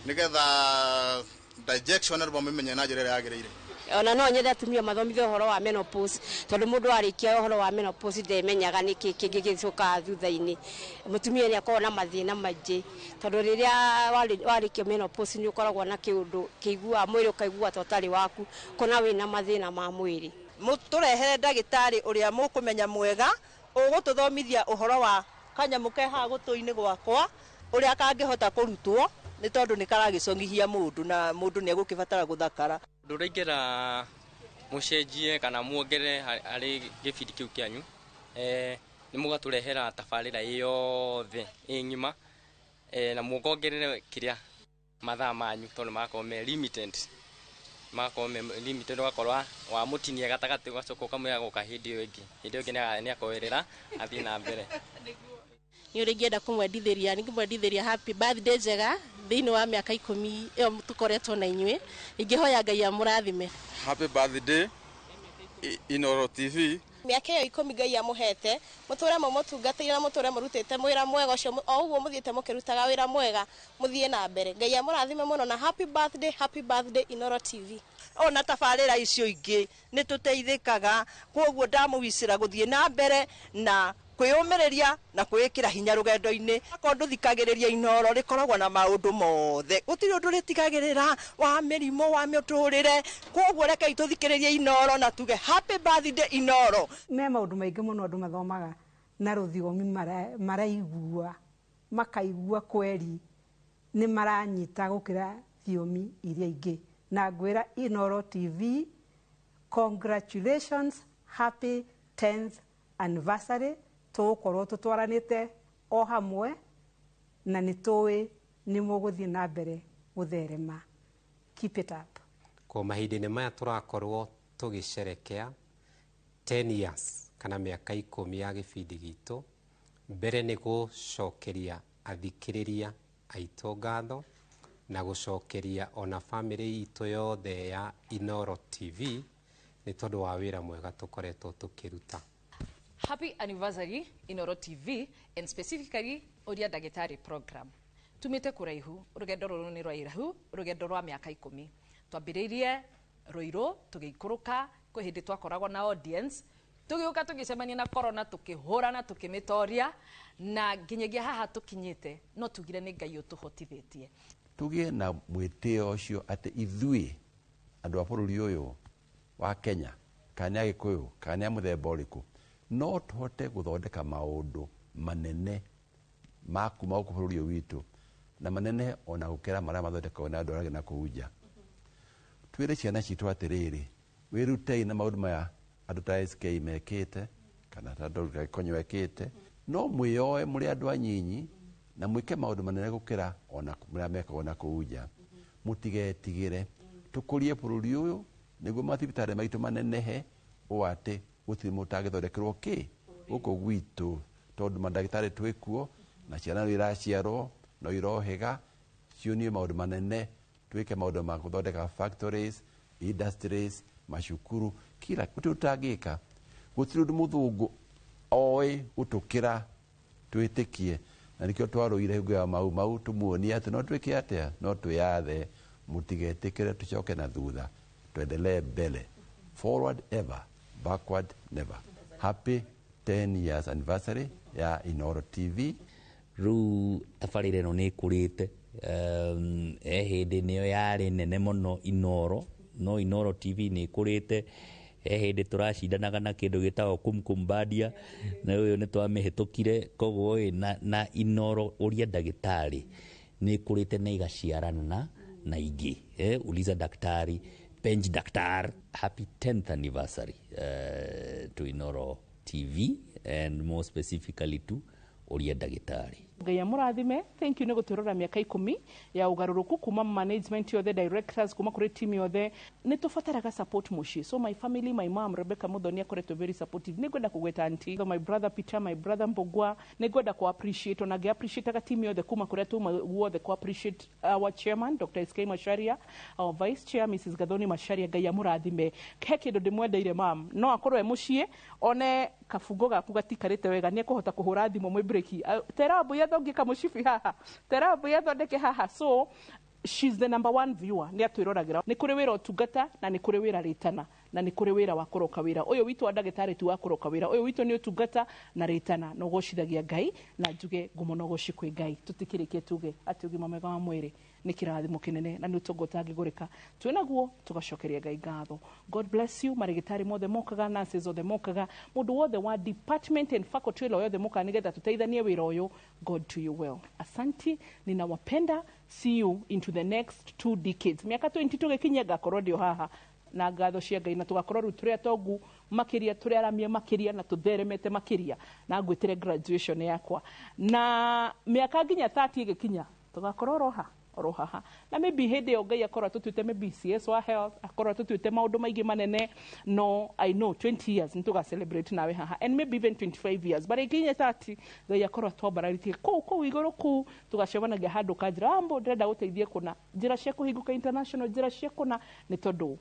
nĩgetha digestion na rũmamenye na njĩra ĩrĩa yagĩrĩire. ona no nyende atumia mathomithio horo wa menopause tondu mundu arikia horo wa menopause ndemenyaga niki kingi gicoka thutha-ini mutumia ni akorwo na mathina maingi tondu riria warikia menopause ni ukoragwo na kiundu kiigua mwiri ukaigua totari waku kona wina mathina ma mwiri muturehere ndagitari uria mukumenya mwega ugututhomithia uhoro wa kanyamu keha gutu-ini gwakwa uria kangihota kurutwo ni tondu ni karagicongithia mundu na mundu ni egukibatara guthakara nduraingera mucenjie kana muongere ari gibindi kiu kianyu ni mugaturehera tabarira yothe ingima na muongerere kiria mathaa manyu tondu makome limited ugakorwa wa mutinie gatagati ugacoka ukamwira guka hindi iyo ingi ni akoerera athie na mbere ni uri ngienda kumwendithiria happy birthday njega thiini wa miaka 10 iyo tukoretwo na inyui ingihoya Ngai amurathime. Happy birthday Inooro TV. Miaka iyo 10 Ngai amuhete muture mutungatire na muture murutite mwira mwega ucio o uguo muthiete mukirutaga wira mwega muthie na mbere. Ngai amurathime muno na happy birthday Inooro TV. Ona tabarira icio ingi ni tuteithikaga koguo ndamuwicira guthie na mbere na kwiyumiriria na kwikira hinya rugendo-ini akondu thikagiriria Inooro rikoragwo na maundu mothe gutiri undu ritigagirira wa mirimo wa muturire koguo rekei tuthikiririe Inooro na tuge happy birthday Inooro. Me maundu maingi muno andu mathomaga na ruthigomi maraigua makaigua kweri ni maranyita gukira thiomi iria ingi na ngwira Inooro TV congratulations, happy 10th anniversary. Tukorwo tutwaranite o hamwe na nitui ni muguthie na mbere gutherema. Keep it up. Kwa mahindini maya turakorwo tugicerekea 10 years kana miaka 10 ya gibindi gitu mbere ni gucokeria athikiriria aitu ngatho na gucokeria ona family itu yothe ya Inooro TV ni tondu wa wira mwega tukoretwo tukiruta. Happy anniversary Inooro TV and specifically Oria Ndagitari program. Tumite kuraihu urugendo ruru ni rwa irahu urugendo rwa miaka 10. Twambiririe Ruiru tugiikuruka kwi hindi twakoragwo na audience tugiuka tugicemania na corona tukihurana tukimitoria na nginyagia haha tukinyite no tugire ni Ngai utuhotithitie tugie na mwitio ucio ati ithui andu a bururi uyu wa Kenya kana Gikuyu kana muthemba uriku no tuhote guthondeka maundu manene ma kuma guku bururi witu na manene ona gukira maria mathondekwo na andu aragi na kuunja twire ciana citu atiriri wirutei na maundu maya andu ta SK mekite kana andu Gikonyo wekite no mwiyoe muri andu anyinyi na mwike maundu manene gukira ona muria mekagwo na kuunja mutigetigire tukurie bururi uyu niguo mathibitari maitu manenehe o ati gutiri mutagithondekerwo ki guku gwitu tondu mandagitari twikuo na ciana iraciarwo no irohega cionie maundu manene twike maundu ma guthondeka factories industries mashukuru kila kitu tutagika gutiri undu muthungu oi utukira twitikie na nikio twaruire hingo ya mau tumuonie ati no twike atia no twiyathe mutigetikire tucoke na thutha twendelee mbele forward ever backward never. Happy 10 years anniversary ya Inooro TV. Ru tabarire no ni kurite hindi niyo yari nene muno Inooro no Inooro TV ni kurite hindi turacindanaga na kindu gitagwo kumkumbadia na uyu ni twamihitukire koguo na Inooro Oria Ndagitari ni kurite na igaciarana na ingi uliza daktari Penj Daktar. Happy 10th anniversary to Inooro TV and more specifically to Oria Ndagitari. Ngai amurathime. Thank you ni guturora miaka 10 ya ugaruruku kuma management yothe directors kuma kuri team yothe ni tufataraga support mushi. So my family, my mom Rebecca Mudhoni akoretwo very supportive. Ni gwenda kugweta auntie, my brother Peter, my brother Mbogwa, ni gwenda ku appreciate ona ge appreciate ga team yothe kuma kuri tu wothe ku appreciate our chairman Dr. SK Masharia, our vice chair Mrs. Gathoni Masharia. Ngai amurathime. He kindu ndimwendeire mam no akorwe mushie one kafungo gaku gatikarite wega ni kuhota kuhura thimo mwe breaki terabu ya thongi kamushifi haha terabu ya thondeke haha. So she's the number one viewer nä atwĩroragira nä kå rä wä ra ũtungata na nä kå rä wä ra rĩtana na nä kå rä wä ra wa kũroka wä ra ũyũ witũ wa ndagĩtarĩ tu wa kũroka wĩ ra ũyũ witũ nĩ ũtungata na rĩtana na ũgocithagia Ngai na njuge ngumo no goci kwĩ Ngai tũtikĩrĩkie tuge atĩ ũgima mwega wa mwĩrĩ nĩ kĩrathimo kĩnene na nĩ ũtonga ũtangĩgũrĩka twĩ naguo tũgacokeria Ngai ngatho. God bless you. Marĩgĩtarĩ mothe mokaga, nurses othe mokaga, mũndũ wothe wa department and faculty ĩlo yothe mokaga nĩgetha tũteithanie wĩra ũyũ. God to you well. Asanti, ninawapenda. See you into the next 2 decades. Miaka 20 tũgĩkinyia ngakorwo ndĩ o haha na ngatho cia Ngai na tugakorwo rĩu tũrĩ atongu makiria tũrĩ aramia makiria na tũtheremete makiria na ngwĩtĩre graduation yakwa na mĩaka nginya 30 ĩgĩkinya tugakorwo oro haha na maybe hĩndĩ ĩyo Ngai akorwo tũtuĩte maybe CS wa health akorwo tũtuĩte maũndũ maingĩ manene. No, I know 20 years nĩtũga celebrate nawe haha and maybe even 25 years but ikinya 30 Ngai akorwo twambararĩtie kũu igũrũ kũu tũgacemanagia handũ kanjĩra ambo ndĩrenda gũteithie kũna njĩra cia kũhingũka international njĩra cia kũna nĩ tondũ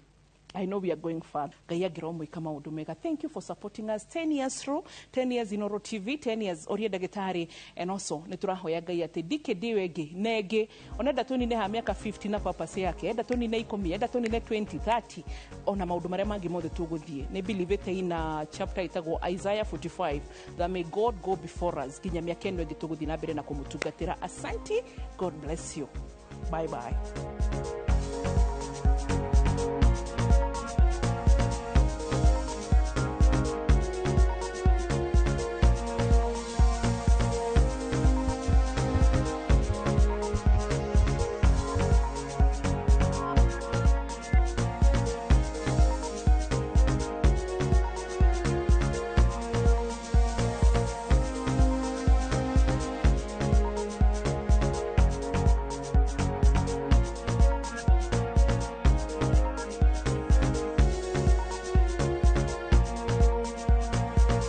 I know we are going far. Ngai agĩromwĩka maũndũ mega. Thank you for supporting us 10 years through, 10 years in Oro TV, 10 years Oria Ndagĩtarĩ, and also nĩtũrahoya Ngai atĩ ndikĩndĩ wengĩ nengĩ onenda tũnine ha mĩaka 50 na purpose yake enda tũnine 10 enda tũnine 20 30 ona maũndũ marĩa mangĩ mothe tũgũthiĩ nĩ believe ina chapter itagwo Isaiah 45 that may God go before us nginya mĩaka ĩno ĩngĩ tũgũthiĩ na mbere na kũmũtungatĩra. Asanti. God bless you. Bye bye.